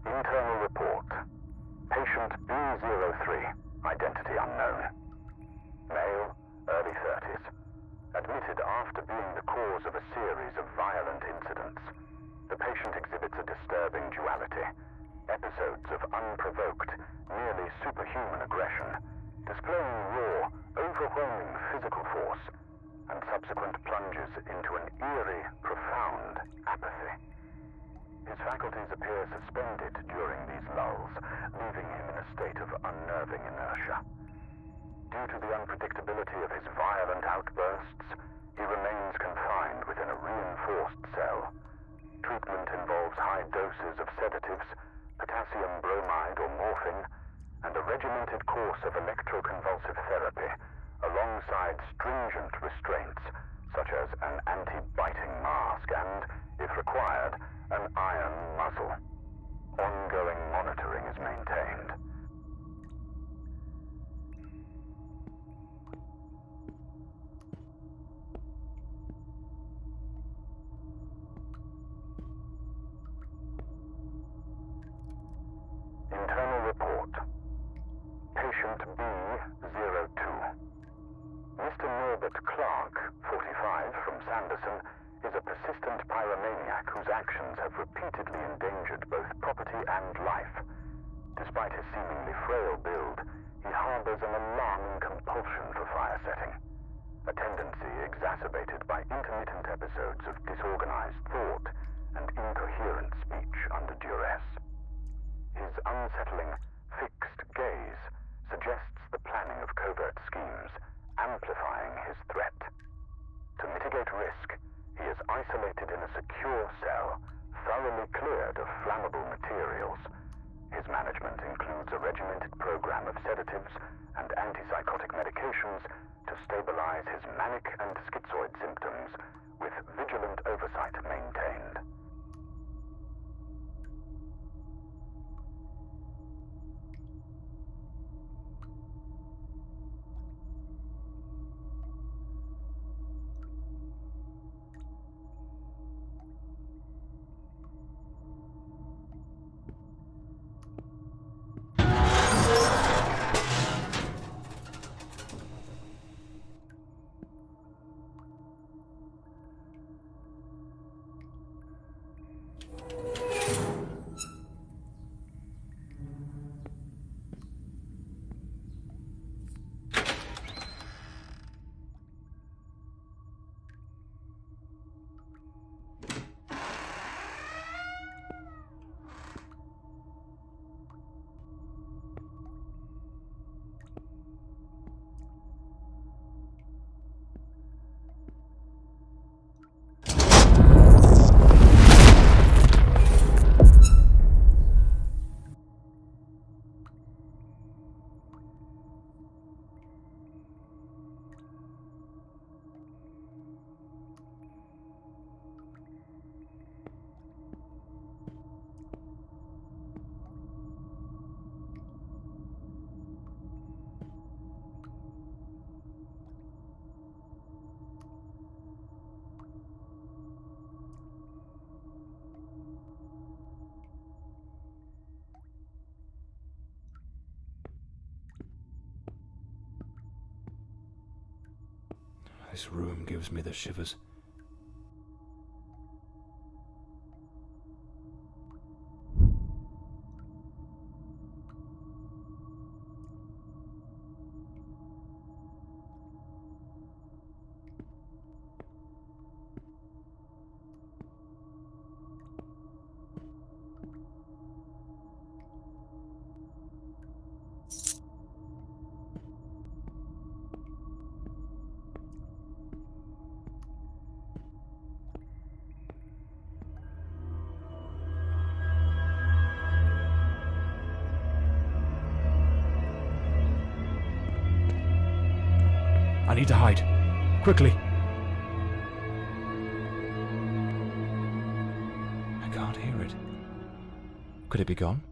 Internal report. Patient is unprovoked, nearly superhuman aggression, displaying raw, overwhelming physical force, and subsequent plunges into an eerie, profound apathy. His faculties appear suspended during these lulls, leaving him in a state of unnerving inertia. Due to the unpredictability of his violent outbursts, he remains confined within a reinforced cell. Treatment involves high doses of sedatives, potassium bromide or morphine, and a regimented course of electroconvulsive therapy, alongside stringent restraints such as an anti-biting mask and, if required, an iron muzzle. Ongoing monitoring is maintained. Internal report. Patient B02. Mr. Norbert Clark, 45, from Sanderson, is a persistent pyromaniac whose actions have repeatedly endangered both property and life. Despite his seemingly frail build, he harbors an alarming compulsion for fire setting, a tendency exacerbated by intermittent episodes of disorganized thought and incoherent speech under duress. His unsettling, fixed gaze suggests the planning of covert schemes, amplifying his threat. To mitigate risk, he is isolated in a secure cell, thoroughly cleared of flammable materials. His management includes a regimented program of sedatives and antipsychotic medications to stabilize his manic and schizoid symptoms, with vigilant oversight maintained. This room gives me the shivers. I need to hide. Quickly. I can't hear it. Could it be gone?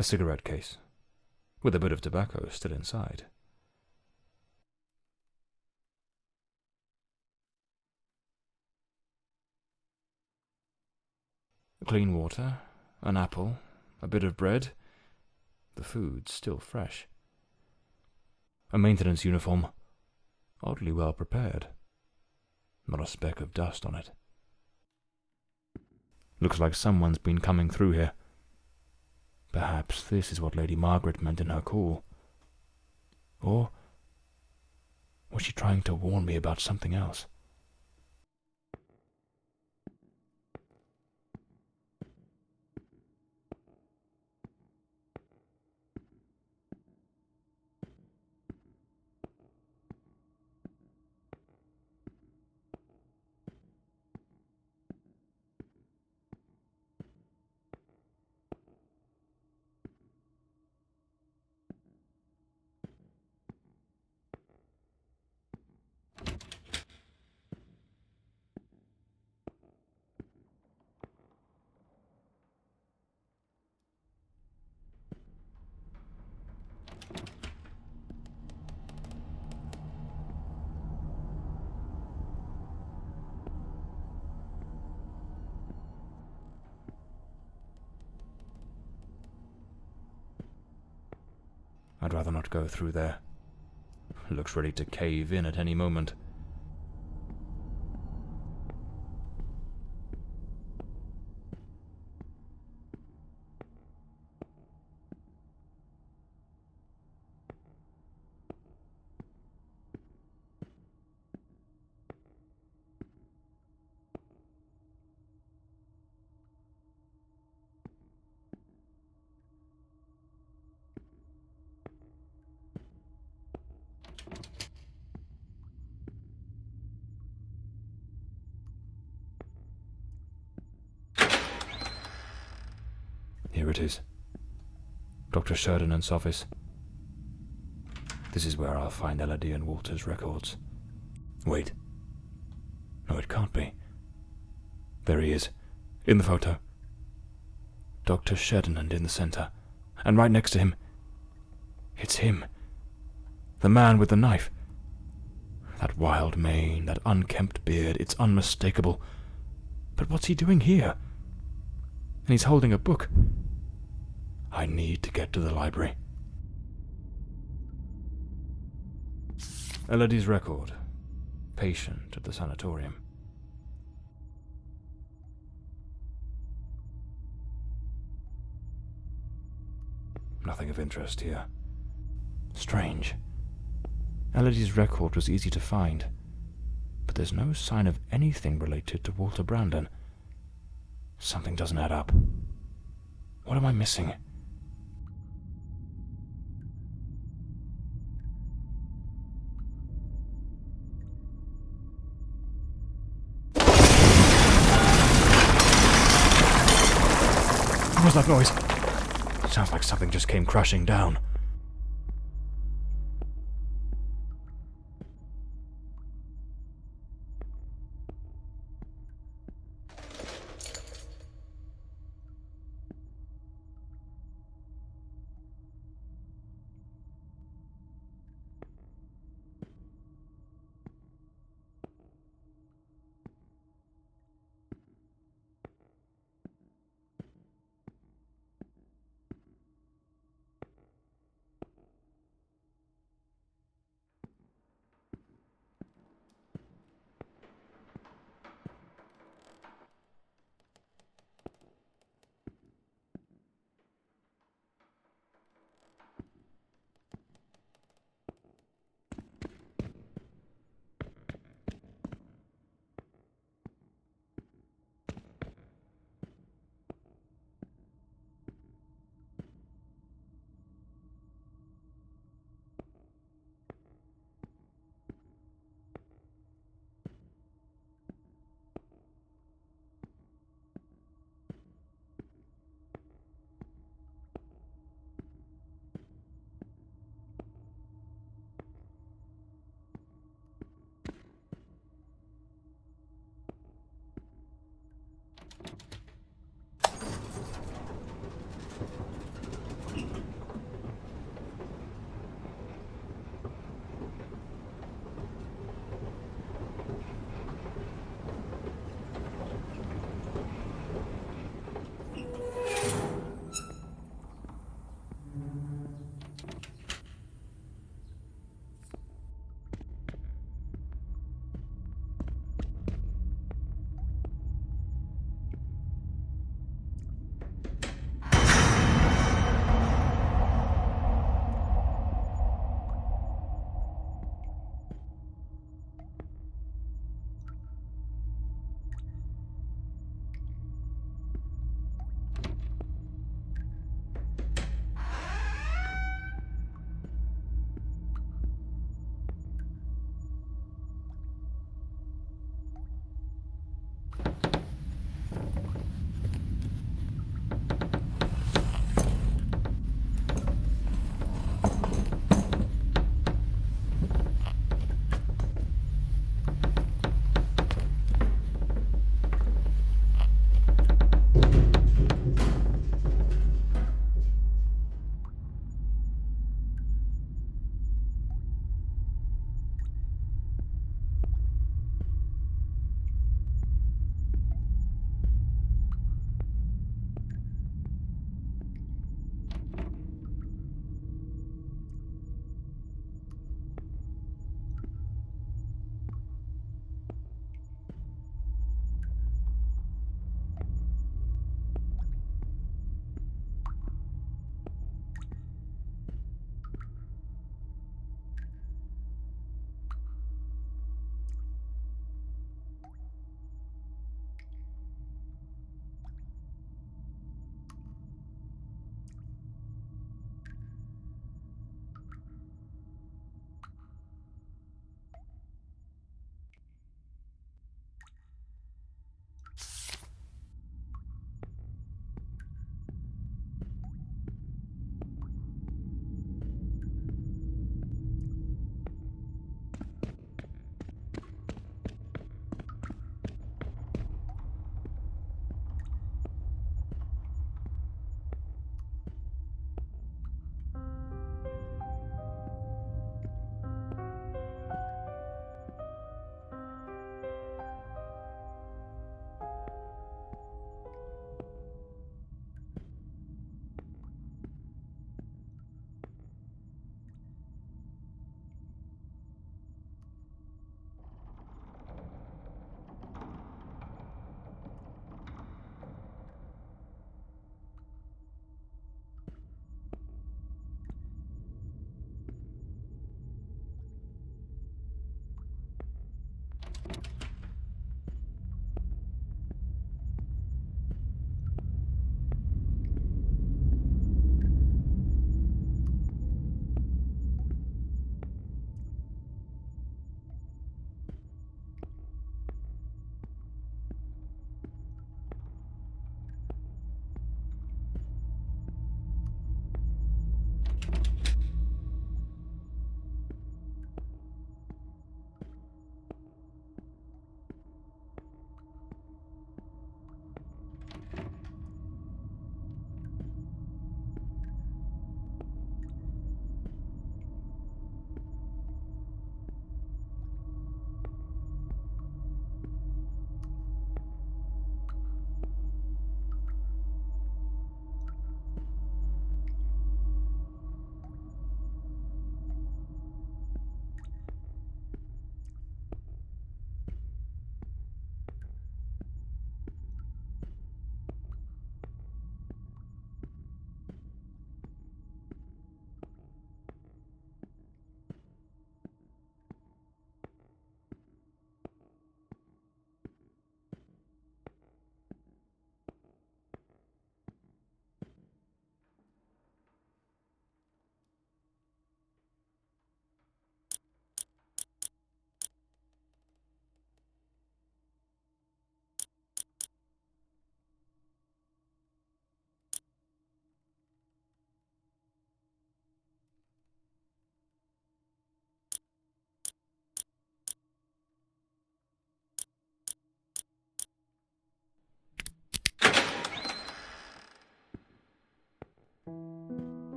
A cigarette case, with a bit of tobacco still inside. Clean water, an apple, a bit of bread. The food still fresh. A maintenance uniform, oddly well prepared. Not a speck of dust on it. Looks like someone's been coming through here. Perhaps this is what Lady Margaret meant in her call. Or was she trying to warn me about something else? I'd rather not go through there. Looks ready to cave in at any moment. Here it is. Dr. Sheridan's office. This is where I'll find Elodie and Walter's records. Wait. No, it can't be. There he is, in the photo. Dr. Sheridan in the center. And right next to him, it's him. The man with the knife. That wild mane, that unkempt beard, it's unmistakable. But what's he doing here? And he's holding a book. I need to get to the library. Elodie's record. Patient at the sanatorium. Nothing of interest here. Strange. Elodie's record was easy to find, but there's no sign of anything related to Walter Brandon. Something doesn't add up. What am I missing? What was that noise? Sounds like something just came crashing down.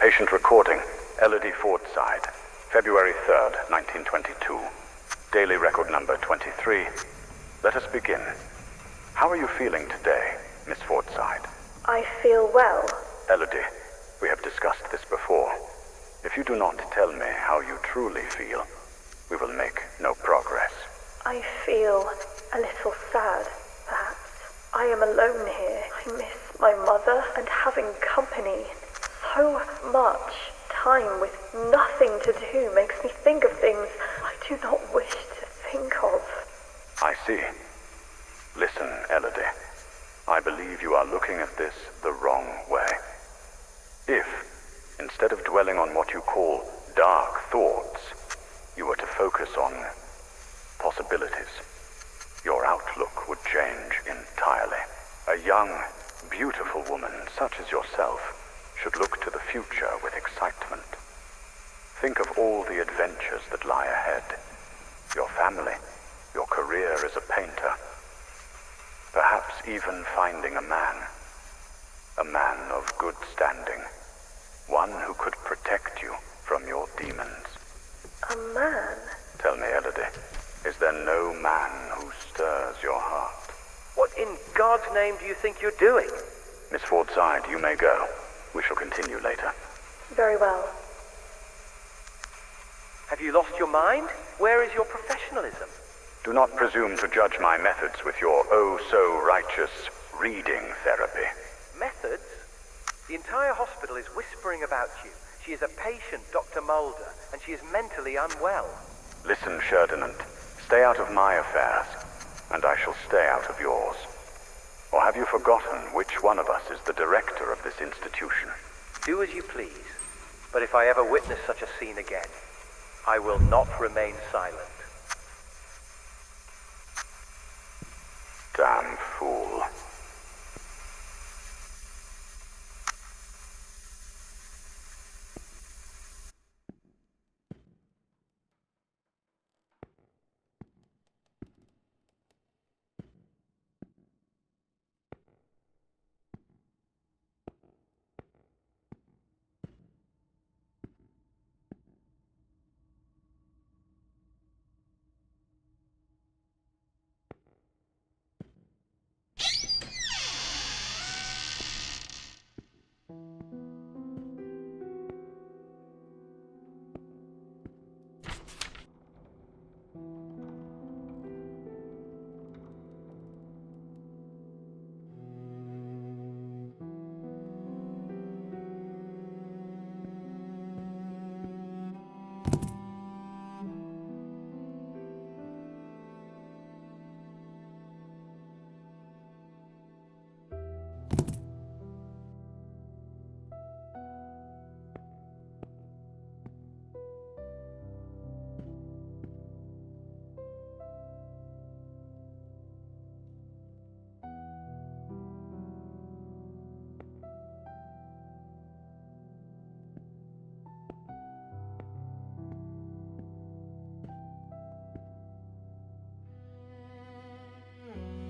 Patient recording, Elodie Fordside, February 3rd, 1922. Daily record number 23. Let us begin. How are you feeling today, Miss Fordside? I feel well. Elodie, we have discussed this before. If you do not tell me how you truly feel, we will make no progress. I feel a little sad, perhaps. I am alone here. I miss my mother and having company. So much time with nothing to do makes me think of things I do not wish to think of. I see. Listen, Elodie. I believe you are looking at this the wrong way. If, instead of dwelling on what you call dark thoughts, you were to focus on possibilities, your outlook would change entirely. A young, beautiful woman such as yourself should look to the future with excitement. Think of all the adventures that lie ahead. Your family, your career as a painter. Perhaps even finding a man. A man of good standing. One who could protect you from your demons. A man? Tell me, Elodie, is there no man who stirs your heart? What in God's name do you think you're doing? Miss Fordside, you may go. We shall continue later. Very well. Have you lost your mind? Where is your professionalism? Do not presume to judge my methods with your oh-so-righteous reading therapy. Methods? The entire hospital is whispering about you. She is a patient, Dr. Mulder, and she is mentally unwell. Listen, Ferdinand. Stay out of my affairs, and I shall stay out of yours. Or have you forgotten which one of us is the director of this institution? Do as you please, but if I ever witness such a scene again, I will not remain silent. Damn fool.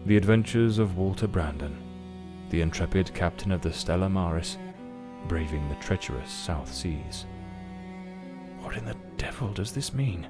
The Adventures of Walter Brandon, the intrepid captain of the Stella Maris, braving the treacherous South Seas. What in the devil does this mean?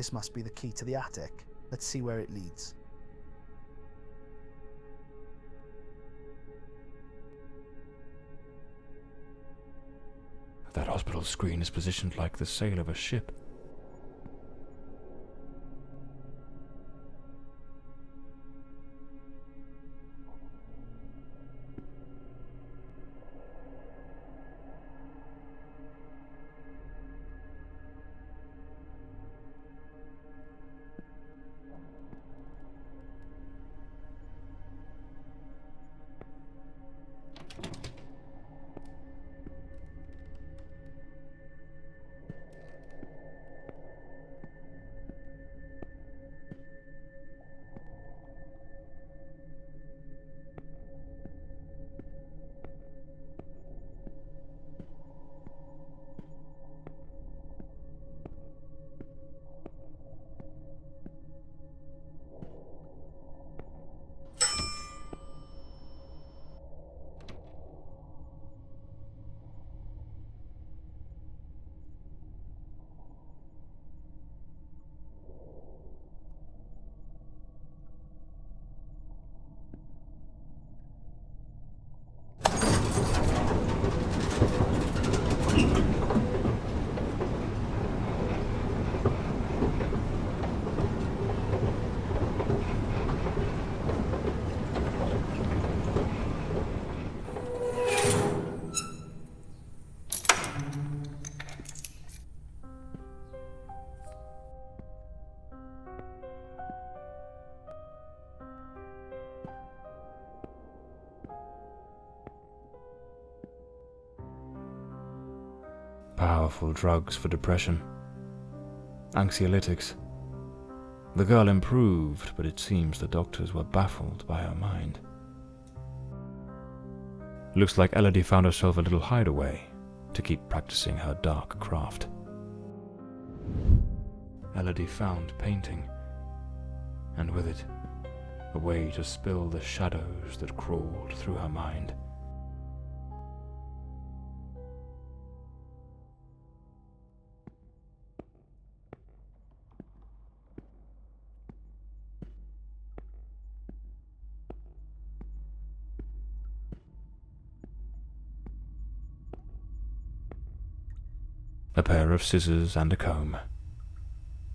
This must be the key to the attic. Let's see where it leads. That hospital screen is positioned like the sail of a ship. Powerful drugs for depression. Anxiolytics. The girl improved, but it seems the doctors were baffled by her mind. Looks like Elodie found herself a little hideaway to keep practicing her dark craft. Elodie found painting, and with it, a way to spill the shadows that crawled through her mind. A pair of scissors and a comb.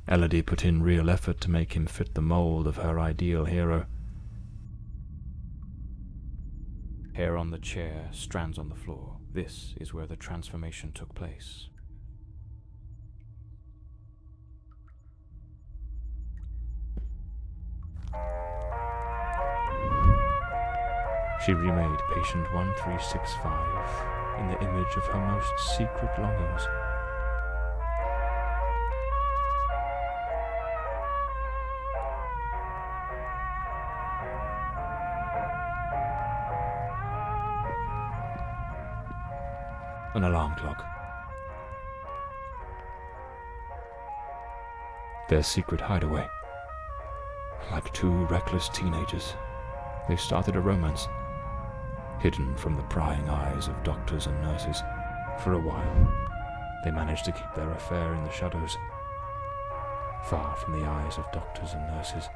Elodie put in real effort to make him fit the mold of her ideal hero. Hair on the chair, strands on the floor. This is where the transformation took place. She remade patient 1365 in the image of her most secret longings. An alarm clock. Their secret hideaway. Like two reckless teenagers, they started a romance, hidden from the prying eyes of doctors and nurses. For a while, they managed to keep their affair in the shadows, far from the eyes of doctors and nurses.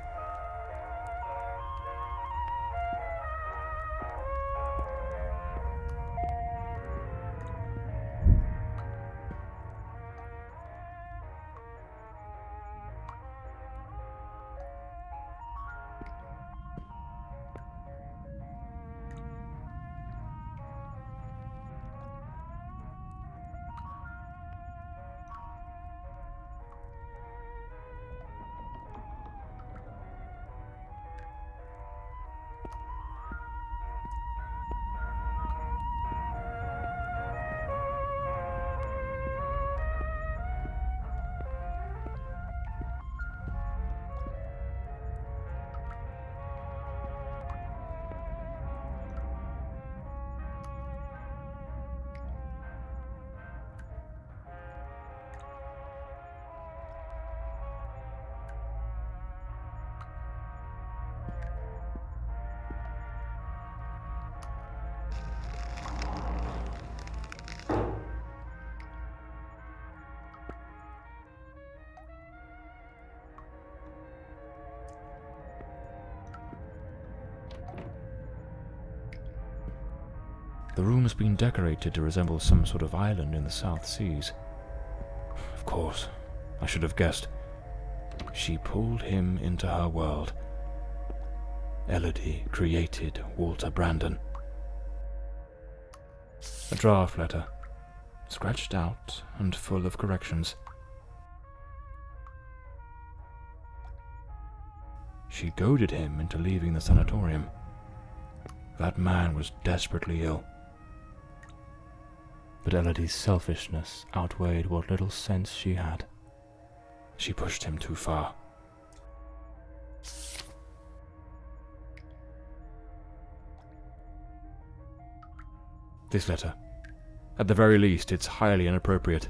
The room has been decorated to resemble some sort of island in the South Seas. Of course, I should have guessed. She pulled him into her world. Elodie created Walter Brandon. A draft letter, scratched out and full of corrections. She goaded him into leaving the sanatorium. That man was desperately ill. But Elodie's selfishness outweighed what little sense she had. She pushed him too far. This letter. At the very least, it's highly inappropriate.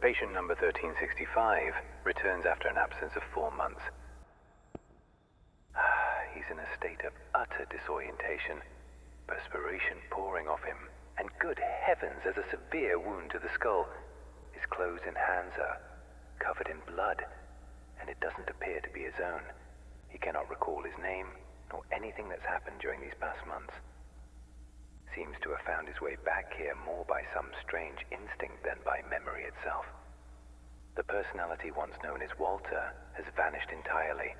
Patient number 1365 returns after an absence of 4 months. He's in a state of utter disorientation, perspiration pouring off him, and good heavens, there's a severe wound to the skull. His clothes and hands are covered in blood, and it doesn't appear to be his own. He cannot recall his name, nor anything that's happened during these past months. Seems to have found his way back here more by some strange instinct than by memory itself. The personality once known as Walter has vanished entirely,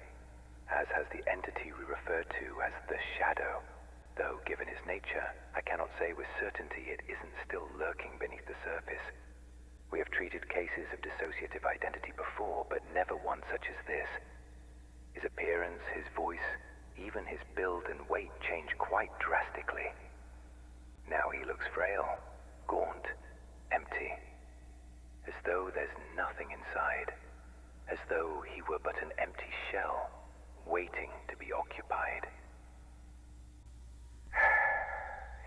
as has the entity we refer to as the Shadow, though given his nature, I cannot say with certainty it isn't still lurking beneath the surface. We have treated cases of dissociative identity before, but never one such as this. His appearance, his voice, even his build and weight change quite drastically. Now he looks frail, gaunt, empty, as though there's nothing inside, as though he were but an empty shell, waiting to be occupied.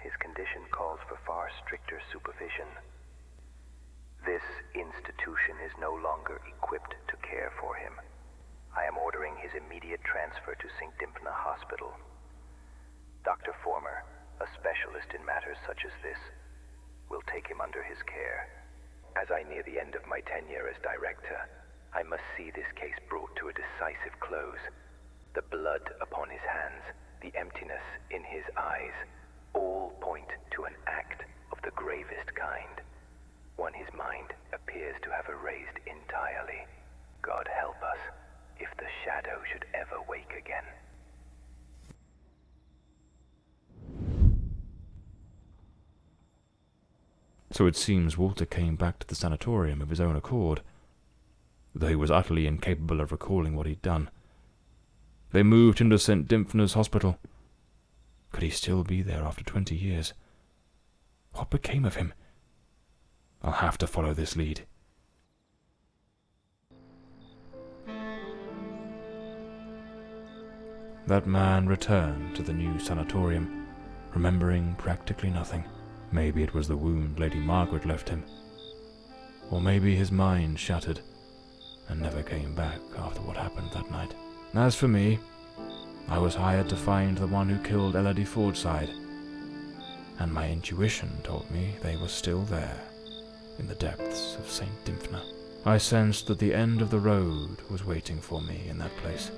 His condition calls for far stricter supervision. This institution is no longer equipped to care for him. I am ordering his immediate transfer to St. Dymphna Hospital. Dr. Former, a specialist in matters such as this, will take him under his care. As I near the end of my tenure as director, I must see this case brought to a decisive close. The blood upon his hands, the emptiness in his eyes, all point to an act of the gravest kind. One his mind appears to have erased entirely. God help us. if the shadow should ever wake again. So it seems Walter came back to the sanatorium of his own accord, though he was utterly incapable of recalling what he'd done. They moved him to St. Dymphna's Hospital. Could he still be there after 20 years? What became of him? I'll have to follow this lead. That man returned to the new sanatorium, remembering practically nothing. Maybe it was the wound Lady Margaret left him. Or maybe his mind shattered and never came back after what happened that night. As for me, I was hired to find the one who killed Elodie Fordside, and my intuition told me they were still there, in the depths of St. Dymphna. I sensed that the end of the road was waiting for me in that place.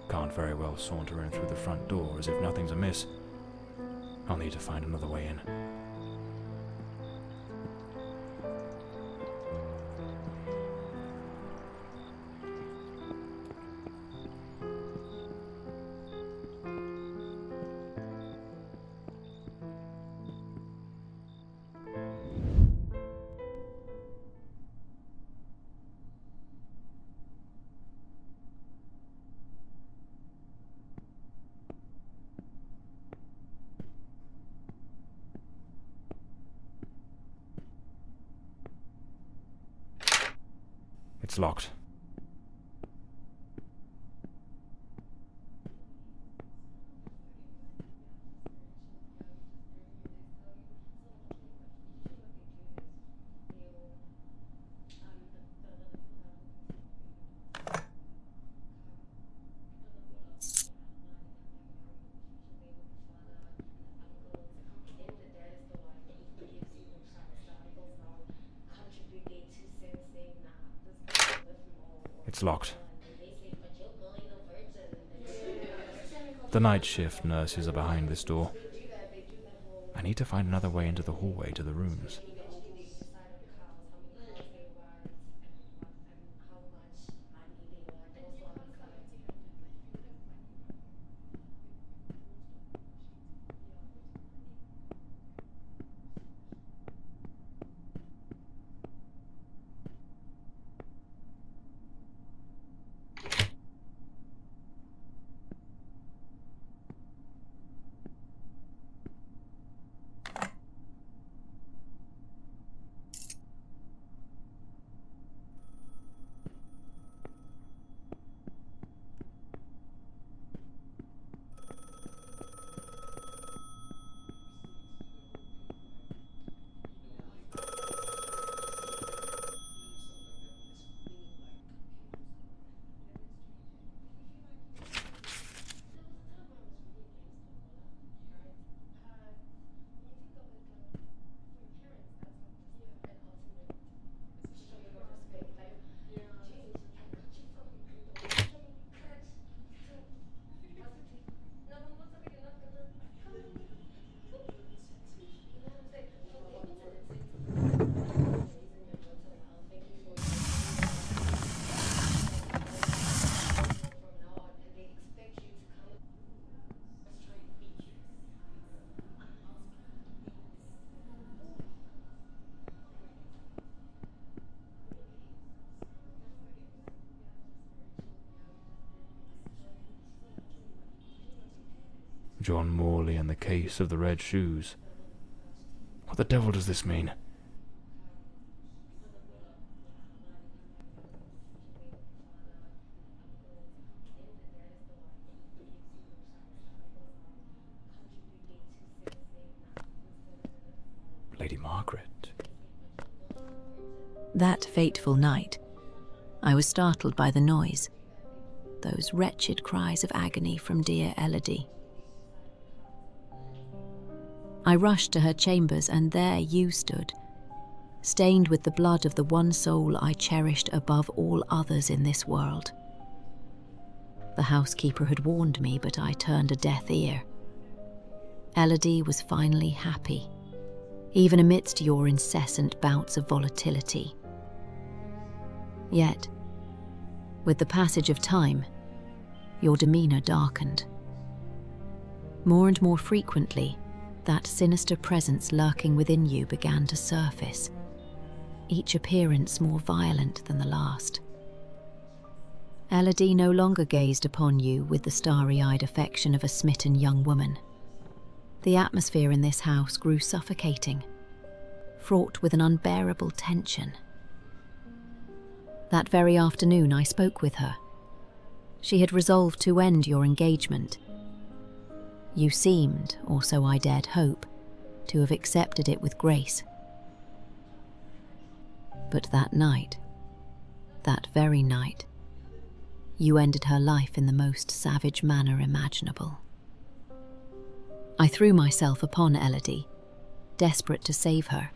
Can't very well saunter in through the front door as if nothing's amiss. I'll need to find another way in. It's locked. It's locked. The night shift nurses are behind this door. I need to find another way into the hallway to the rooms. John Morley and the case of the red shoes. What the devil does this mean? Lady Margaret. That fateful night, I was startled by the noise. Those wretched cries of agony from dear Elodie. I rushed to her chambers, and there you stood, stained with the blood of the one soul I cherished above all others in this world. The housekeeper had warned me, but I turned a deaf ear. Elodie was finally happy, even amidst your incessant bouts of volatility. Yet, with the passage of time, your demeanour darkened. More and more frequently, that sinister presence lurking within you began to surface, each appearance more violent than the last. Elodie no longer gazed upon you with the starry-eyed affection of a smitten young woman. The atmosphere in this house grew suffocating, fraught with an unbearable tension. That very afternoon I spoke with her. She had resolved to end your engagement. You seemed, or so I dared hope, to have accepted it with grace. But that night, that very night, you ended her life in the most savage manner imaginable. I threw myself upon Elodie, desperate to save her.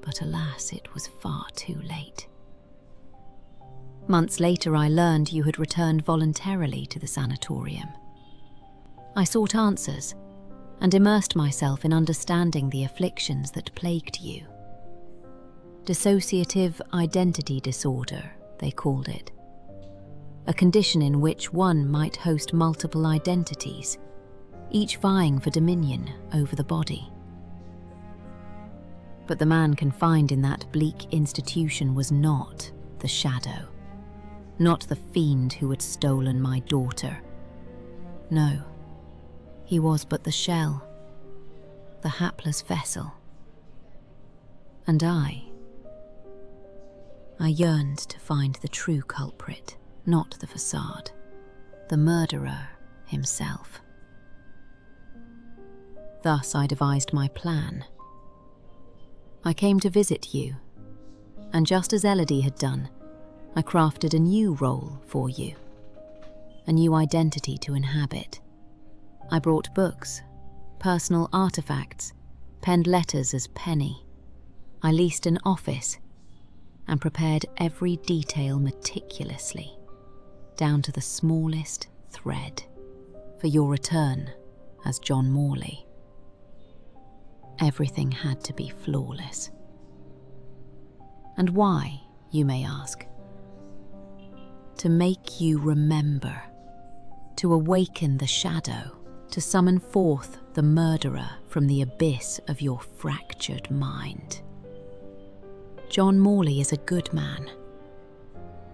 But alas, it was far too late. Months later, I learned you had returned voluntarily to the sanatorium. I sought answers and immersed myself in understanding the afflictions that plagued you. Dissociative identity disorder, they called it. A condition in which one might host multiple identities, each vying for dominion over the body. But the man confined in that bleak institution was not the shadow, not the fiend who had stolen my daughter. No, he was but the shell, the hapless vessel. And I yearned to find the true culprit, not the facade, the murderer himself. Thus I devised my plan. I came to visit you, and just as Elodie had done, I crafted a new role for you, a new identity to inhabit. I brought books, personal artifacts, penned letters as Penny. I leased an office and prepared every detail meticulously, down to the smallest thread, for your return as John Morley. Everything had to be flawless. And why, you may ask? To make you remember, to awaken the shadow, to summon forth the murderer from the abyss of your fractured mind. John Morley is a good man.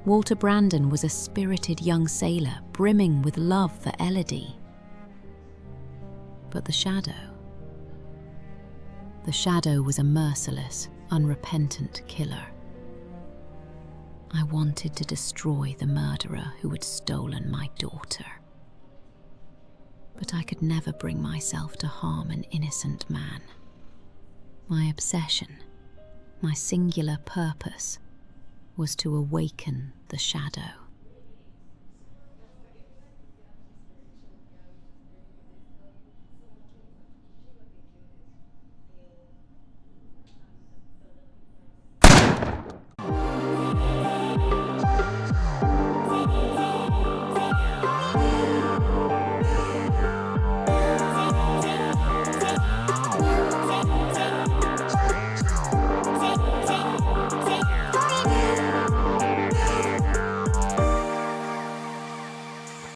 Walter Brandon was a spirited young sailor, brimming with love for Elodie. But the shadow was a merciless, unrepentant killer. I wanted to destroy the murderer who had stolen my daughter. But I could never bring myself to harm an innocent man. My obsession, my singular purpose, was to awaken the shadow.